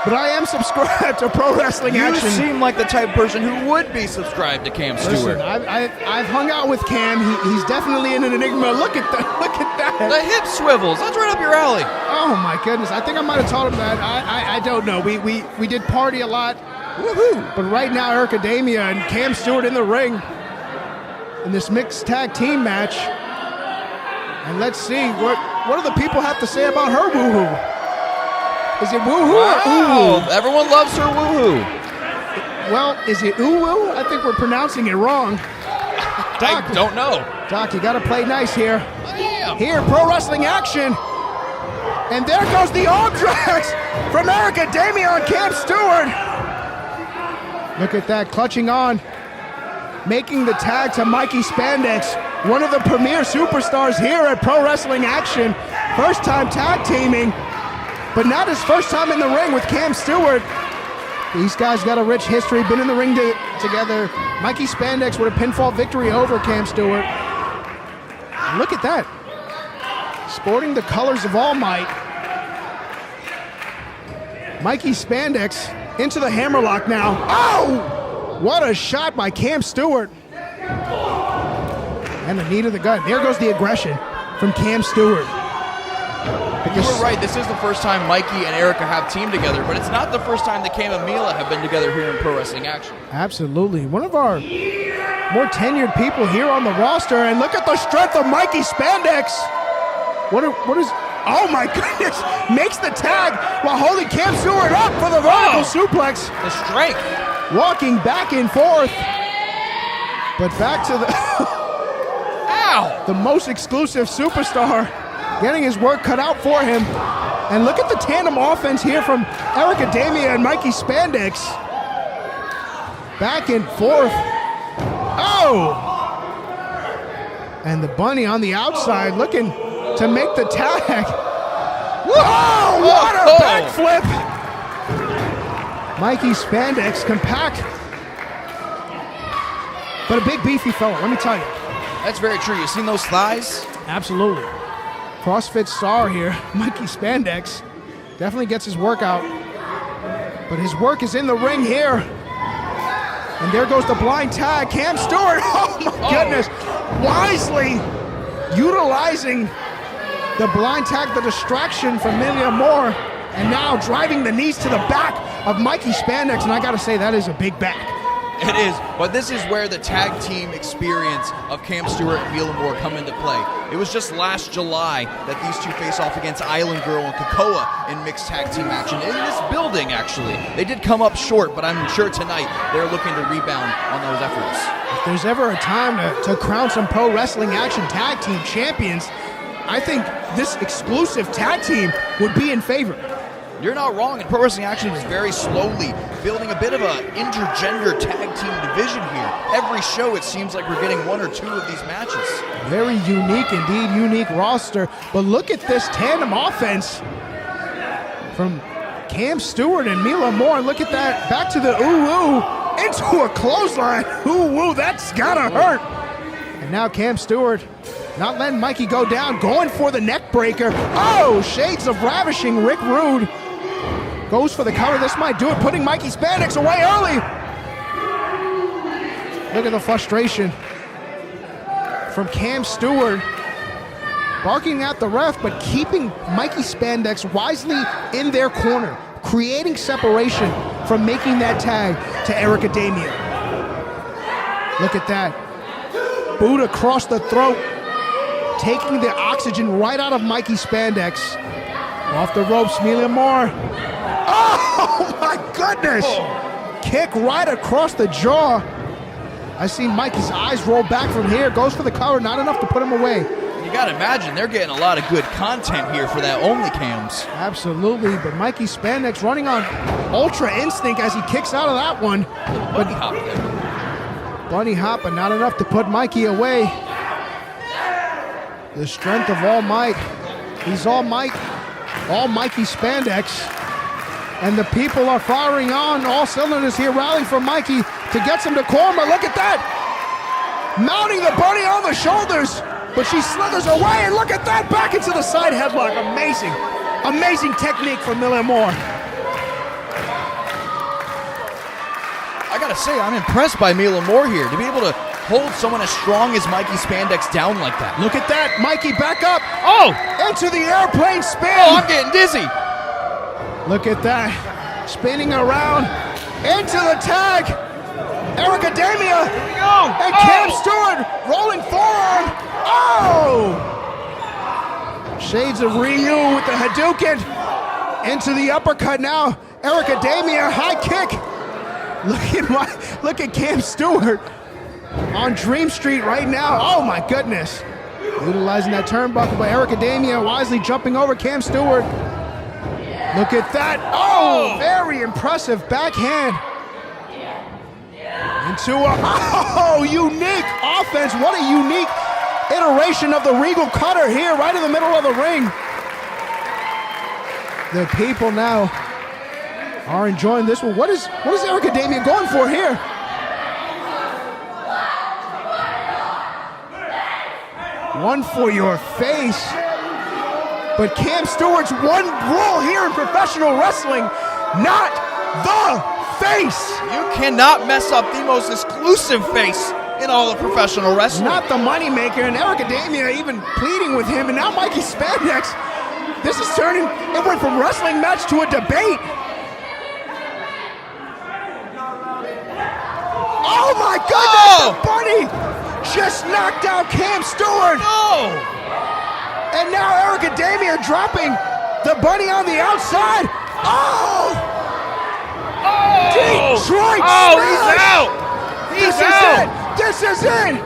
but I am subscribed to Pro Wrestling Action. You seem like the type of person who would be subscribed to Cam Stewart. Listen, I've hung out with Cam. He's definitely an enigma. Look at that. Look at that. The hip swivels. That's right up your alley. Oh, my goodness. I think I might have taught him that. I don't know. We did party a lot. Woohoo. But right now, Airica Demia and Cam Stewart in the ring in this mixed tag team match. And let's see, what do the people have to say about her woohoo? Is it woohoo or ooh-woo? Everyone loves her woohoo. Well, is it ooh-woo? I think we're pronouncing it wrong. Doc, I don't know. Doc, you got to play nice here. Damn. Here, Pro Wrestling Action. And there goes the arm drags from Airica Demia on Cam Stewart. Look at that, clutching on. Making the tag to Mikey Spandex, one of the premier superstars here at Pro Wrestling Action. First time tag teaming, but not his first time in the ring with Cam Stewart. These guys got a rich history, been in the ring together. Mikey Spandex with a pinfall victory over Cam Stewart. And look at that. Sporting the colors of All Might. Mikey Spandex into the hammerlock now. Oh! What a shot by Cam Stewart. And the knee to the gut. There goes the aggression from Cam Stewart. You were right, this is the first time Mikey and Airica have teamed together, but it's not the first time that Cam and MILA have been together here in Pro Wrestling Action. Absolutely. One of our more tenured people here on the roster, and look at the strength of Mikey Spandex. What is, oh my goodness, makes the tag while holding Cam Stewart up for the vertical suplex. The strength. Walking back and forth, but back to the, Ow! The most exclusive superstar getting his work cut out for him. And look at the tandem offense here from Airica Demia and Mikey Spandex. Back and forth. Oh! And the bunny on the outside looking to make the tag. Whoa! What a backflip! Mikey Spandex, compact, but a big beefy fella, let me tell you. That's very true. You seen those thighs? Absolutely. CrossFit star here, Mikey Spandex, definitely gets his work out, but his work is in the ring here. And there goes the blind tag, Cam Stewart, oh my goodness, wisely utilizing the blind tag, the distraction from Millia Moore, and now driving the knees to the back of Mikey Spandex, and I gotta say, that is a big back. It is, but this is where the tag team experience of Cam Stewart and MILA Moore come into play. It was just last July that these two face off against Island Girl and 𝐃𝐿A in mixed tag team action in this building, actually. They did come up short, but I'm sure tonight they're looking to rebound on those efforts. If there's ever a time to crown some Pro Wrestling Action tag team champions, I think this exclusive tag team would be in favor. You're not wrong, and Pro Wrestling Action is very slowly building a bit of an intergender tag team division here. Every show, it seems like we're getting one or two of these matches. Very unique indeed, unique roster. But look at this tandem offense from Cam Stewart and MILA Moore. Look at that, back to the ooh-woo, into a clothesline. Ooh-woo, that's gotta hurt. And now Cam Stewart not letting Mikey go down, going for the neck breaker. Oh, shades of ravishing Rick Rude. Goes for the cover, this might do it, putting Mikey Spandex away early. Look at the frustration from Cam Stewart, barking at the ref, but keeping Mikey Spandex wisely in their corner, creating separation from making that tag to Airica Demia. Look at that. Boot across the throat, taking the oxygen right out of Mikey Spandex. Off the ropes, Millia Moore. Oh my goodness! Kick right across the jaw. I see Mikey's eyes roll back from here. Goes for the cover, not enough to put him away. You gotta imagine they're getting a lot of good content here for that only cams. Absolutely, but Mikey Spandex running on ultra instinct as he kicks out of that one. Bunny hop there. Bunny hop, but not enough to put Mikey away. The strength of All Might. He's All Might, all Mikey Spandex. And the people are firing on all cylinders here, rallying for Mikey to get some decorum. Look at that! Mounting the bunny on the shoulders but she slithers away, and look at that, back into the side headlock. Amazing, amazing technique from Mila Moore. I gotta say, I'm impressed by Mila Moore here to be able to hold someone as strong as Mikey Spandex down like that. Look at that, Mikey back up. Oh! Into the airplane spin. Oh, I'm getting dizzy. Look at that, spinning around, into the tag. Airica Demia. Here we go. And Cam Stewart rolling forearm. Oh! Shades of Ryu with the Hadouken. Into the uppercut now. Airica Demia, high kick. Look at Cam Stewart on Dream Street right now. Oh my goodness. Utilizing that turnbuckle by Airica Demia, wisely jumping over Cam Stewart. Look at that. Oh, very impressive backhand. Into a unique offense. What a unique iteration of the Regal Cutter here, right in the middle of the ring. The people now are enjoying this one. What is Airica Demia going for here? One for your face. But Cam Stewart's one rule here in professional wrestling, not the face. You cannot mess up the most exclusive face in all of professional wrestling. Not the moneymaker, and Airica Demia even pleading with him, and now Mikey Spandex. This is turning, it went from wrestling match to a debate. Oh my goodness, the bunny just knocked out Cam Stewart. Oh! And now Airica Demia dropping the bunny on the outside. Oh! Detroit Oh, smash! he's out! He's out! This is it!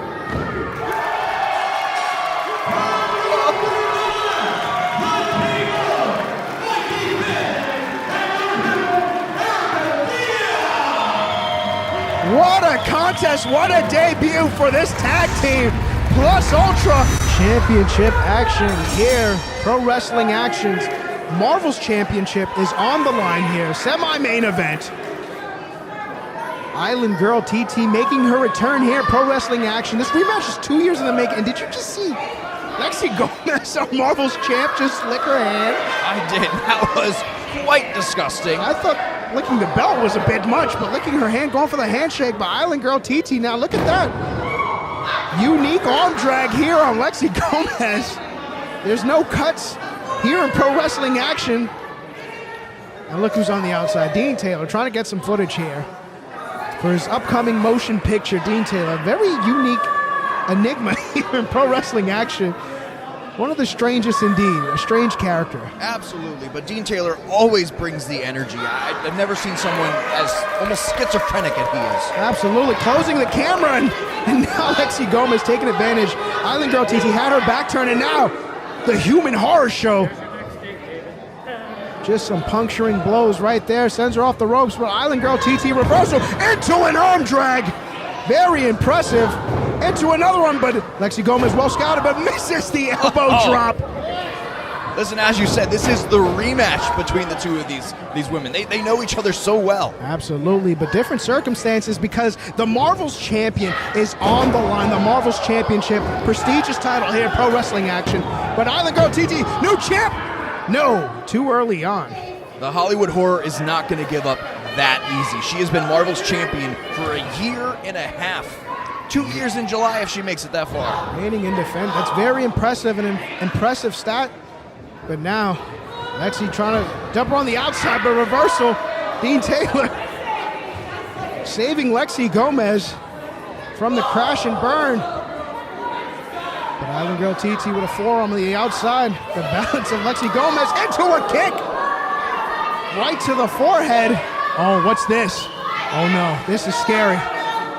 What a contest, what a debut for this tag team. Plus Ultra Championship action here. Pro Wrestling Actions. Marvel's Championship is on the line here. Semi-main event. Island Girl TT making her return here. Pro Wrestling Action. This rematch is 2 years in the making. And did you just see Lexi Gomez, our Marvel's champ, just lick her hand? I did. That was quite disgusting. I thought licking the belt was a bit much, but licking her hand, going for the handshake by Island Girl TT. Now look at that. Unique arm drag here on Lexi Gomez. There's no cuts here in Pro Wrestling Action. And look who's on the outside. Dean Taylor trying to get some footage here for his upcoming motion picture. Dean Taylor, very unique enigma here in Pro Wrestling Action. One of the strangest indeed, a strange character. Absolutely, but Dean Taylor always brings the energy. I've never seen someone as almost schizophrenic as he is. Absolutely, closing the camera, and now Lexi Gomez taking advantage. Island Girl TT had her back turned, and now the Human Horror Show. Just some puncturing blows right there, sends her off the ropes, but Island Girl TT reversal into an arm drag. Very impressive. Into another one, but Lexi Gomez well scouted, but misses the elbow drop. Listen, as you said, this is the rematch between the two of these women. They know each other so well. Absolutely, but different circumstances because the Marvel's champion is on the line. The Marvel's Championship, prestigious title here, Pro Wrestling Action. But Island Girl TT, new champ. No, too early on. The Hollywood Horror is not going to give up that easy. She has been Marvel's champion for a year and a half. 2 years in July if she makes it that far. Reigning in defense. That's very impressive, and an impressive stat. But now, Lexi trying to dump her on the outside, but reversal. Dean Taylor saving Lexi Gomez from the crash and burn. But Island Girl TT with a forearm on the outside. The balance of Lexi Gomez into a kick. Right to the forehead. Oh, what's this? Oh no, this is scary.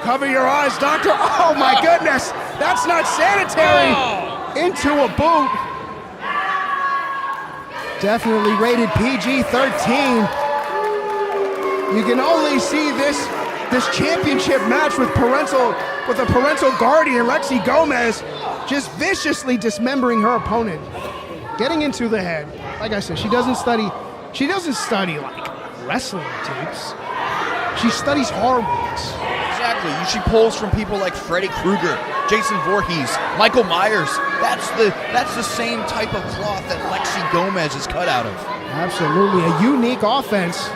Cover your eyes, doctor. Oh my goodness, that's not sanitary. Into a boot. Definitely rated PG-13. You can only see this championship match with a parental guardian, Lexi Gomez, just viciously dismembering her opponent, getting into the head. Like I said, she doesn't study like wrestling tapes. She studies horror movies. Exactly. Exactly. She pulls from people like Freddy Krueger, Jason Voorhees, Michael Myers. That's the same type of cloth that Lexi Gomez is cut out of. Absolutely, a unique offense.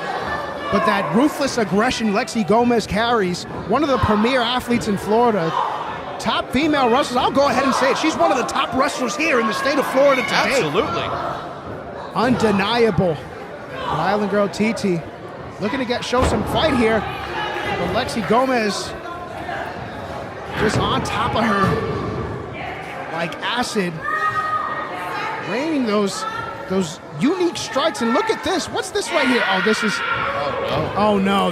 But that ruthless aggression Lexi Gomez carries, one of the premier athletes in Florida, top female wrestlers. I'll go ahead and say it. She's one of the top wrestlers here in the state of Florida today. Absolutely. Undeniable. But Island Girl TT looking to show some fight here. But Lexi Gomez just on top of her like acid, raining those unique strikes. And look at this. What's this right here? Oh, this is... Oh no,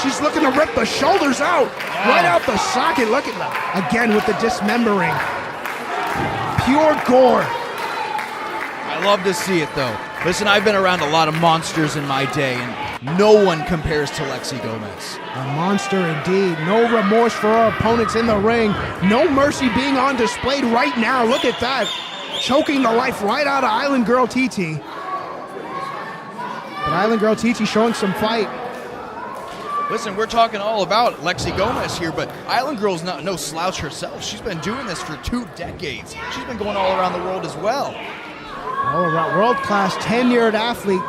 she's looking to rip the shoulders out, right out the socket. Look at that. Again with the dismembering. Pure gore. I love to see it though. Listen, I've been around a lot of monsters in my day, and no one compares to Lexi Gomez. A monster indeed. No remorse for our opponents in the ring. No mercy being on display right now. Look at that. Choking the life right out of Island Girl TT. But Island Girl TT showing some fight. Listen, we're talking all about Lexi Gomez here, but Island Girl's not no slouch herself. She's been doing this for 2 decades. She's been going all around the world as well. All around, world-class, tenured athlete.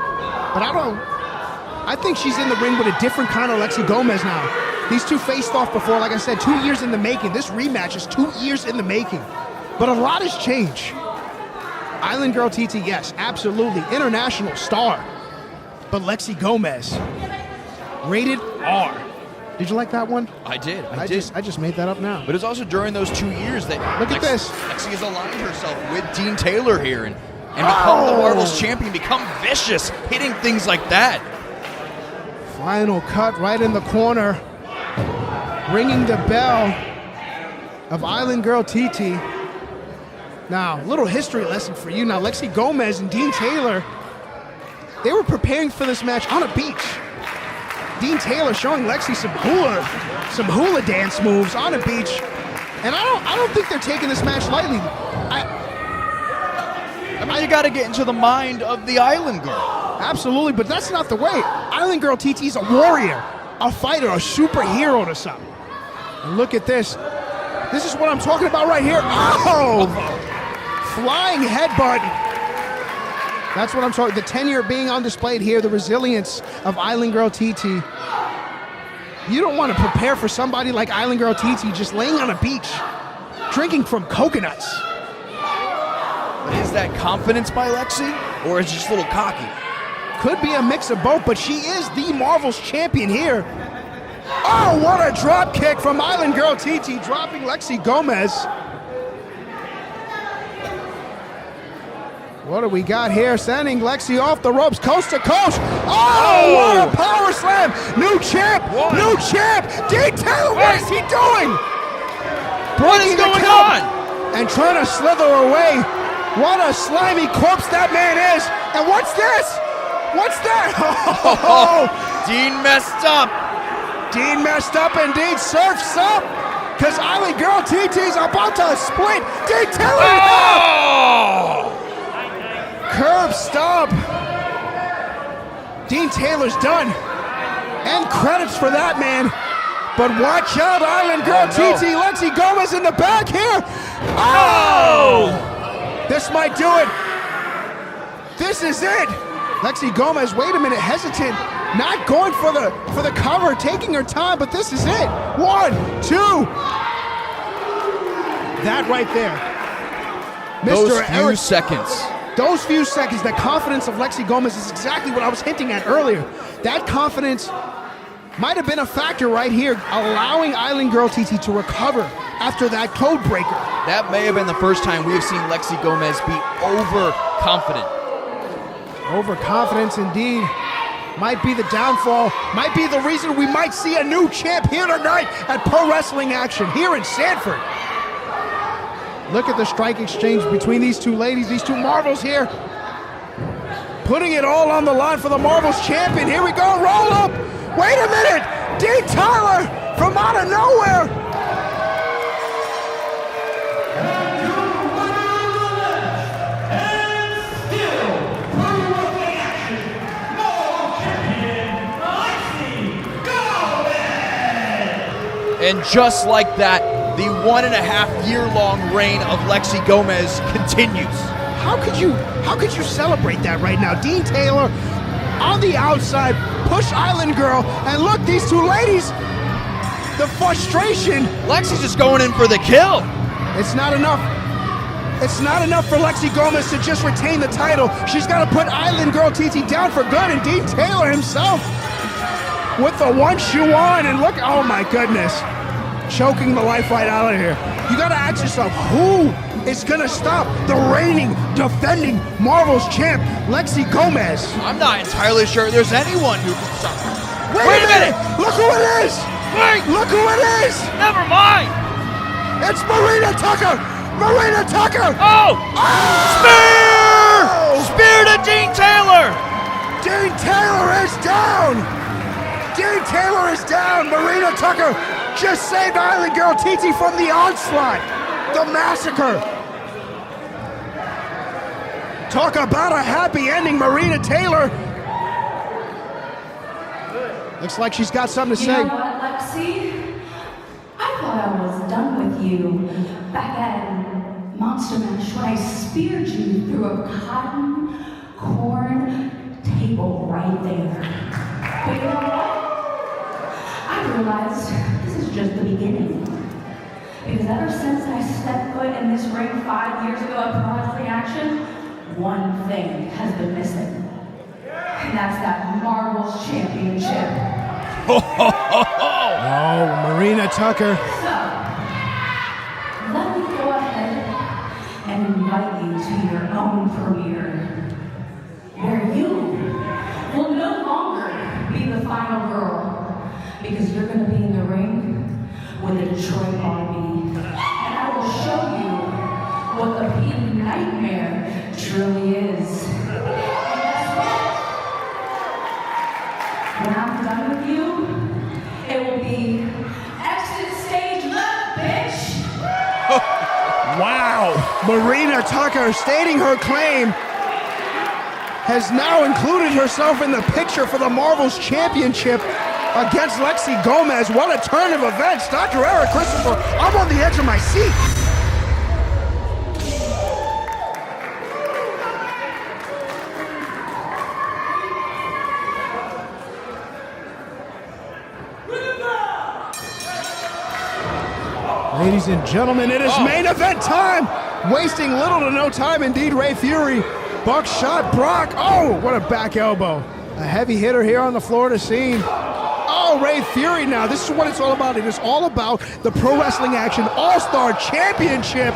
But I think she's in the ring with a different kind of Lexi Gomez now. These two faced off before, like I said, 2 years in the making. This rematch is 2 years in the making. But a lot has changed. Island Girl TT, yes, absolutely. International star. But Lexi Gomez, rated R. Did you like that one? I did. I did. I just made that up now. But it's also during those 2 years that look at this. Lexi has aligned herself with Dean Taylor here and become the Marvel's champion, become vicious, hitting things like that. Final cut right in the corner, ringing the bell of Island Girl TT. Now, a little history lesson for you. Now, Lexi Gomez and Dean Taylor, they were preparing for this match on a beach. Dean Taylor showing Lexi some hula dance moves on a beach. And I don't think they're taking this match lightly. I mean, you got to get into the mind of the Island Girl. Absolutely, but that's not the way. Island Girl TT's a warrior, a fighter, a superhero to some. And look at this. This is what I'm talking about right here. Oh! Flying headbutt. That's what I'm talking. The tenure being on display here, the resilience of Island Girl TT. You don't want to prepare for somebody like Island Girl TT just laying on a beach, drinking from coconuts. Is that confidence by Lexi, or is it just a little cocky? Could be a mix of both, but she is the Marvel's champion here. Oh, what a drop kick from Island Girl TT, dropping Lexi Gomez. What do we got here? Sending Lexi off the ropes, coast to coast. Oh, what a power slam. New champ, new champ. Dean Taylor, what is he doing? What is going on? And trying to slither away. What a slimy corpse that man is. And what's this? What's that? Oh, Dean messed up. Dean messed up indeed. Surfs up. Because Island Girl TT's about to split. Dean Taylor. Oh! Curb stomp. Dean Taylor's done. And credits for that, man. But watch out, Island Girl TT. Lexi Gomez in the back here. Oh! This might do it. This is it. Lexi Gomez, wait a minute, hesitant. Not going for the cover, taking her time, but this is it. 1, 2. That right there. Those few seconds. Those few seconds, the confidence of Lexi Gomez is exactly what I was hinting at earlier. That confidence might have been a factor right here, allowing Island Girl TT to recover after that code breaker. That may have been the first time we have seen Lexi Gomez be overconfident. Overconfidence indeed. Might be the downfall, might be the reason we might see a new champ here tonight at Pro Wrestling Action here in Sanford. Look at the strike exchange between these two ladies, these two Marvels here. Putting it all on the line for the Marvels champion. Here we go, roll up. Wait a minute, Dean Taylor from out of nowhere. And just like that, the 1.5-year-long reign of Lexi Gomez continues. How could you celebrate that right now? Dean Taylor on the outside, push Island Girl, and look, these two ladies, the frustration. Lexi's just going in for the kill. It's not enough. It's not enough for Lexi Gomez to just retain the title. She's got to put Island Girl TT down for good, and Dean Taylor himself with the one shoe on, and look, oh my goodness, choking the life right out of here. You got to ask yourself, who is going to stop the reigning, defending Marvel's champ, Lexi Gomez? I'm not entirely sure there's anyone who can stop her. Wait a minute! Look who it is! Wait! Look who it is! Never mind! It's Marina Tucker! Marina Tucker! Oh! Spear! Spear to Dean Taylor! Dean Taylor is down! Dean Taylor is down! Marina Tucker just saved Island Girl TT from the onslaught! The massacre! Talk about a happy ending, Marina Taylor! Looks like she's got something to say. You know what, Lexi? I thought I was done with you back at Monster Mash when I speared you through a cotton corn table right there. But you know what? I realized this is just the beginning. Because ever since I stepped foot in this ring 5 years ago at Pro Wrestling Action, one thing has been missing. And that's that Marvel's Championship. Oh, Marina Tucker. So, let me go ahead and invite you to your own premiere, where you will no longer be the final girl, because you're going to be in the ring with the Detroit Army. And I will show you what the Pink Nightmare truly is. And guess what? When I'm done with you, it will be exit stage left, bitch! Wow! Marina Tucker stating her claim has now included herself in the picture for the Marvel's Championship against Lexi Gomez. What a turn of events. Dr. Eric Christopher, I'm on the edge of my seat. Ladies and gentlemen, it is main event time. Wasting little to no time indeed, Ray Fury. Buckshot Brock. Oh, what a back elbow. A heavy hitter here on the Florida scene. Oh, Ray Fury now. This is what it's all about. It is all about the Pro Wrestling Action All-Star Championship.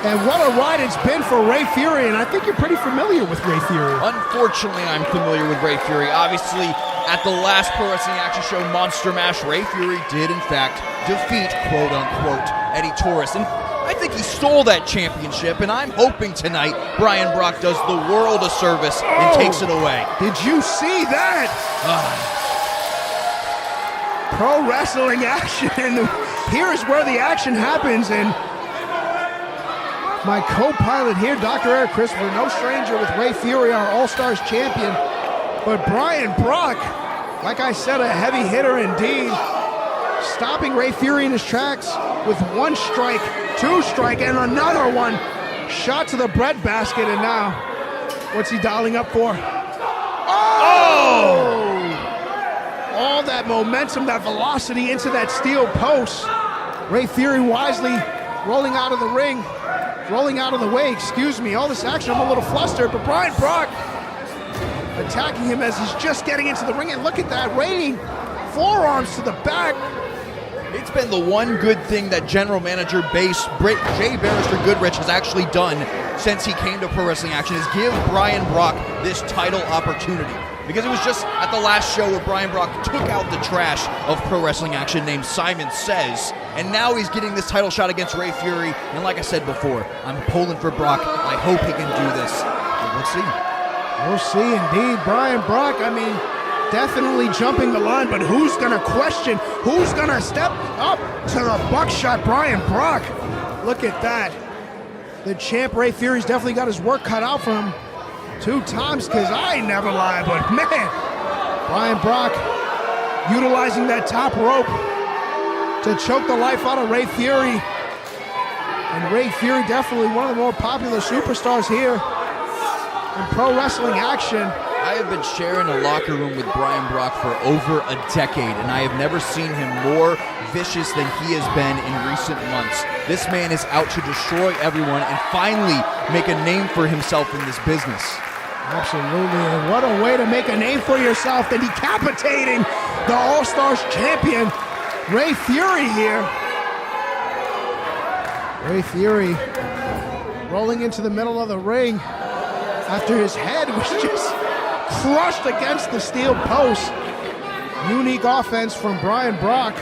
And what a ride it's been for Ray Fury, and I think you're pretty familiar with Ray Fury. Unfortunately, I'm familiar with Ray Fury. Obviously, at the last Pro Wrestling Action Show, Monster Mash, Ray Fury did, in fact, defeat, quote-unquote, Eddie Taurus. And I think he stole that championship, and I'm hoping tonight Brian Brock does the world a service and takes it away. Did you see that? Pro Wrestling Action, and here's where the action happens, and my co-pilot here, Dr. Eric Christopher, no stranger with Ray Fury, our All-Stars champion, but Brian Brock, like I said, a heavy hitter indeed, stopping Ray Fury in his tracks with one strike, two strike, and another one. Shot to the breadbasket, and now, what's he dialing up for? Oh! All that momentum, that velocity into that steel post. Ray Fury wisely rolling out of the ring, rolling out of the way, excuse me. All this action, I'm a little flustered, but Brian Brock attacking him as he's just getting into the ring, and look at that, raining forearms to the back. It's been the one good thing that General Manager Jay Barrister Goodrich has actually done since he came to Pro Wrestling Action, is give Brian Brock this title opportunity. Because it was just at the last show where Brian Brock took out the trash of Pro Wrestling Action named Simon Says, and now he's getting this title shot against Ray Fury, and like I said before, I'm pulling for Brock. I hope he can do this. But we'll see. We'll see indeed. Brian Brock, I mean, definitely jumping the line, but who's going to question? Who's going to step up to the buckshot Brian Brock? Look at that. The champ Ray Fury's definitely got his work cut out for him. 2 times, because I never lie, but man, Brian Brock utilizing that top rope. to choke the life out of Ray Fury. And Ray Fury, definitely one of the more popular superstars here in pro wrestling action. I have been sharing a locker room with Brian Brock for over a decade, and I have never seen him more vicious than he has been in recent months. This man is out to destroy everyone and finally make a name for himself in this business. Absolutely, and what a way to make a name for yourself than decapitating the All-Stars champion, Ray Fury here. Ray Fury rolling into the middle of the ring after his head was just crushed against the steel post. Unique offense from Brian Brock.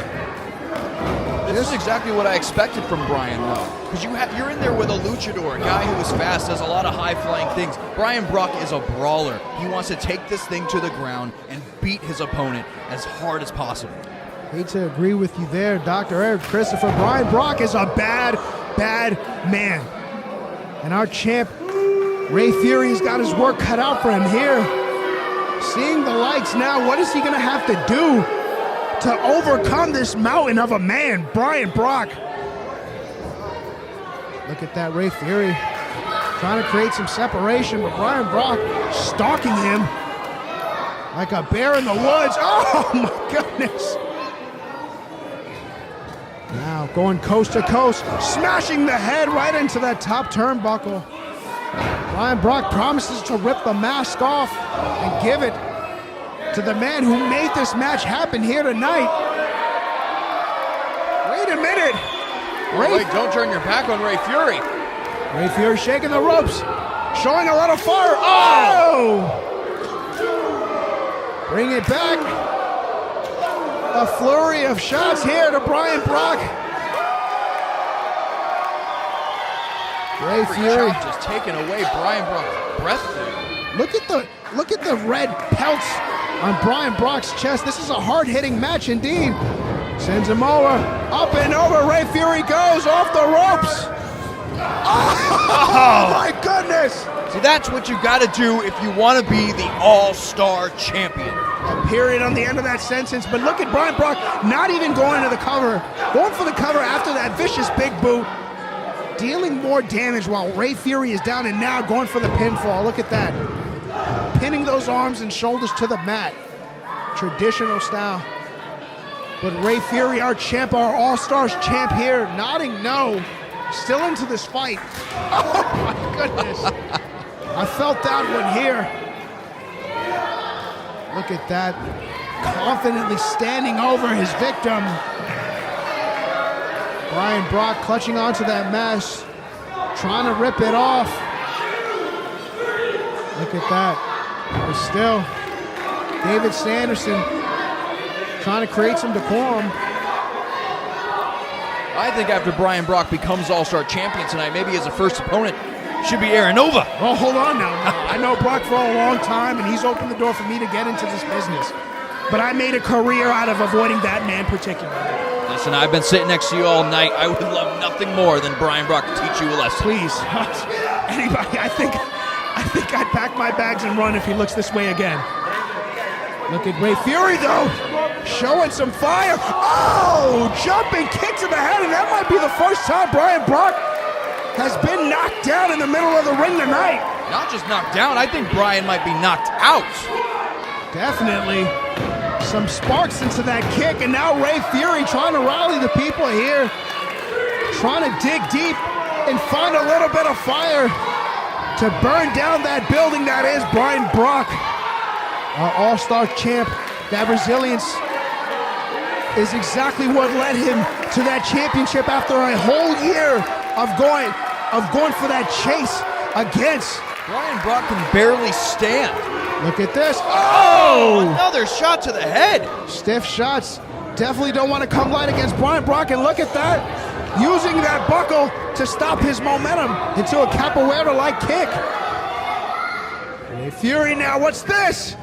This is exactly what I expected from Brian, though. Because you're in there with a luchador, a guy who is fast, does a lot of high-flying things. Brian Brock is a brawler. He wants to take this thing to the ground and beat his opponent as hard as possible. Hate to agree with you there, Dr. Eric Christopher. Brian Brock is a bad man. And our champ, Ray Fury's got his work cut out for him here. Seeing the lights now, what is he going to have to do to overcome this mountain of a man, Brian Brock? Look at that, Ray Fury trying to create some separation, but Brian Brock stalking him like a bear in the woods. Oh my goodness. Now going coast to coast, smashing the head right into that top turnbuckle. Brian Brock promises to rip the mask off and give it to the man who made this match happen here tonight. Wait a minute. Wait, don't turn your back on Ray Fury. Ray Fury shaking the ropes, showing a lot of fire. Oh! Bring it back. A flurry of shots here to Brian Brock. Ray Fury just taking away Brian Brock's breath there. Look at the red pelts on Brian Brock's chest. This is a hard-hitting match indeed. Sends him over, up and over. Ray Fury goes off the ropes. Oh my goodness! See, that's what you got to do if you want to be the All-Star champion. A period on the end of that sentence, but look at Brian Brock not even going to the cover. Going for the cover after that vicious big boot. Dealing more damage while Ray Fury is down and now going for the pinfall. Look at that. Pinning those arms and shoulders to the mat. Traditional style. But Ray Fury, our champ, our All-Stars champ here, nodding no. Still into this fight. Oh my goodness. I felt that one here. Look at that. Confidently standing over his victim. Brian Brock clutching onto that mesh, trying to rip it off. Look at that. But still, David Sanderson trying to create some decorum. I think after Brian Brock becomes All-Star champion tonight, maybe as a first opponent, should be Aaron Nova. Well, hold on now. I know Brock for a long time, and he's opened the door for me to get into this business. But I made a career out of avoiding that man particularly. Listen, I've been sitting next to you all night. I would love nothing more than Brian Brock to teach you a lesson. Please. Anybody, I think I'd pack my bags and run if he looks this way again. Look at Ray Fury, though. Showing some fire. Oh, jumping kick to the head, and that might be the first time Brian Brock has been knocked down in the middle of the ring tonight. Not just knocked down, I think Brian might be knocked out. Definitely. Some sparks into that kick, and now Ray Fury trying to rally the people here. Trying to dig deep and find a little bit of fire to burn down that building that is Brian Brock. Our All-Star champ. That resilience is exactly what led him to that championship after a whole year of going for that chase against. Brian Brock can barely stand. Look at this. Oh! Another shot to the head. Stiff shots. Definitely don't want to come light against Brian Brock, and look at that. Using that buckle to stop his momentum into a capoeira-like kick. Ray Fury now, what's this?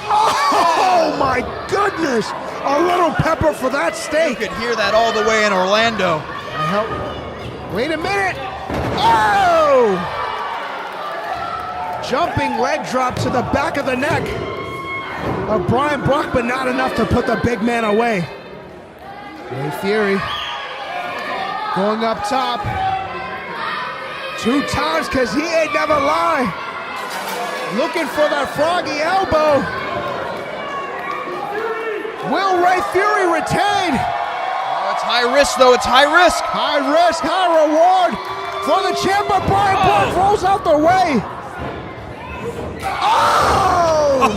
Oh my goodness! A little pepper for that steak. You could hear that all the way in Orlando. Wait a minute! Oh! Jumping leg drop to the back of the neck of Brian Brock, but not enough to put the big man away. Ray Fury going up top 2 times because he ain't never lie. Looking for that froggy elbow. Will Ray Fury retain? Oh, it's high risk, though. It's high risk. High risk, high reward for the champ, but Brian Brock rolls out the way. Oh!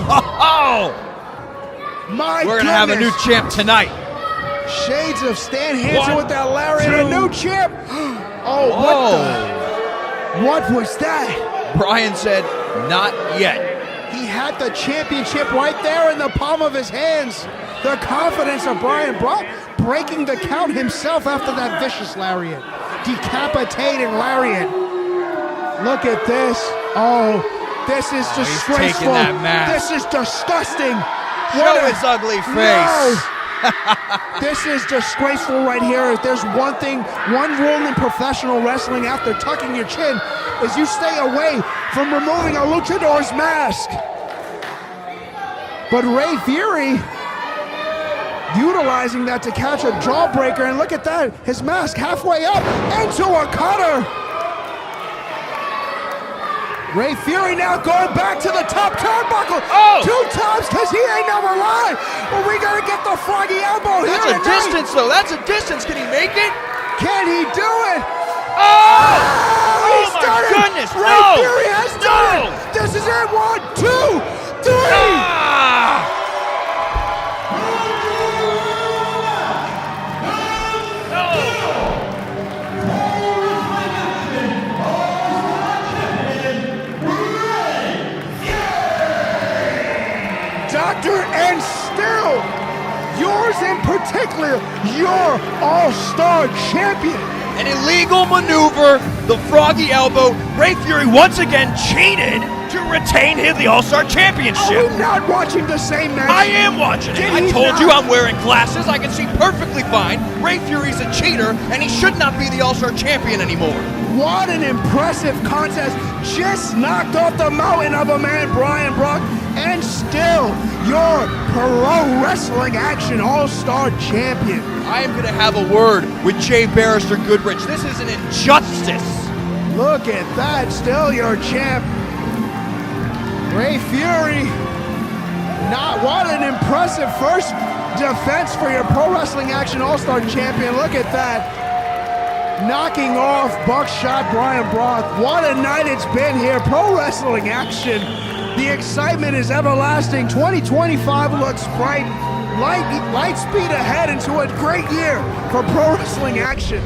My We're gonna have a new champ tonight. Shades of Stan Hansen with that lariat. A new champ. Oh, what was that? Brian said, not yet. He had the championship right there in the palm of his hands. The confidence of Brian Brock breaking the count himself after that vicious lariat. Decapitating lariat. Look at this. Oh, this is disgraceful. He's taking that mask. This is disgusting. Show his ugly face. No. This is disgraceful right here. If there's one rule in professional wrestling after tucking your chin is you stay away from removing a luchador's mask. But Ray Fury utilizing that to catch a jawbreaker, and look at that, his mask halfway up into a cutter. Ray Fury now going back to the top turnbuckle 2 times because he ain't never lied. But we gotta get the froggy elbow. That's a distance, though. That's a distance. Can he make it? Can he do it? Oh He's my done it. goodness! Ray Fury has done it. This is it. 1, 2, 3. And still, yours in particular, your all-star champion. An illegal maneuver, the froggy elbow. Ray Fury once again cheated to retain the All-Star Championship. Are we not watching the same match? I am watching it. I told you I'm wearing glasses. I can see perfectly fine. Ray Fury's a cheater, and he should not be the All-Star Champion anymore. What an impressive contest. Just knocked off the mountain of a man, Brian Brock, and still your pro wrestling action all-star champion. I am going to have a word with Jay Barrister Goodrich. This is an injustice. Look at that, still your champ. Ray Fury, what an impressive first defense for your pro wrestling action all-star champion. Look at that. Knocking off Buckshot Brian Brock. What a night it's been here. Pro wrestling action. The excitement is everlasting. 2025 looks bright. Light speed ahead into a great year for pro wrestling action.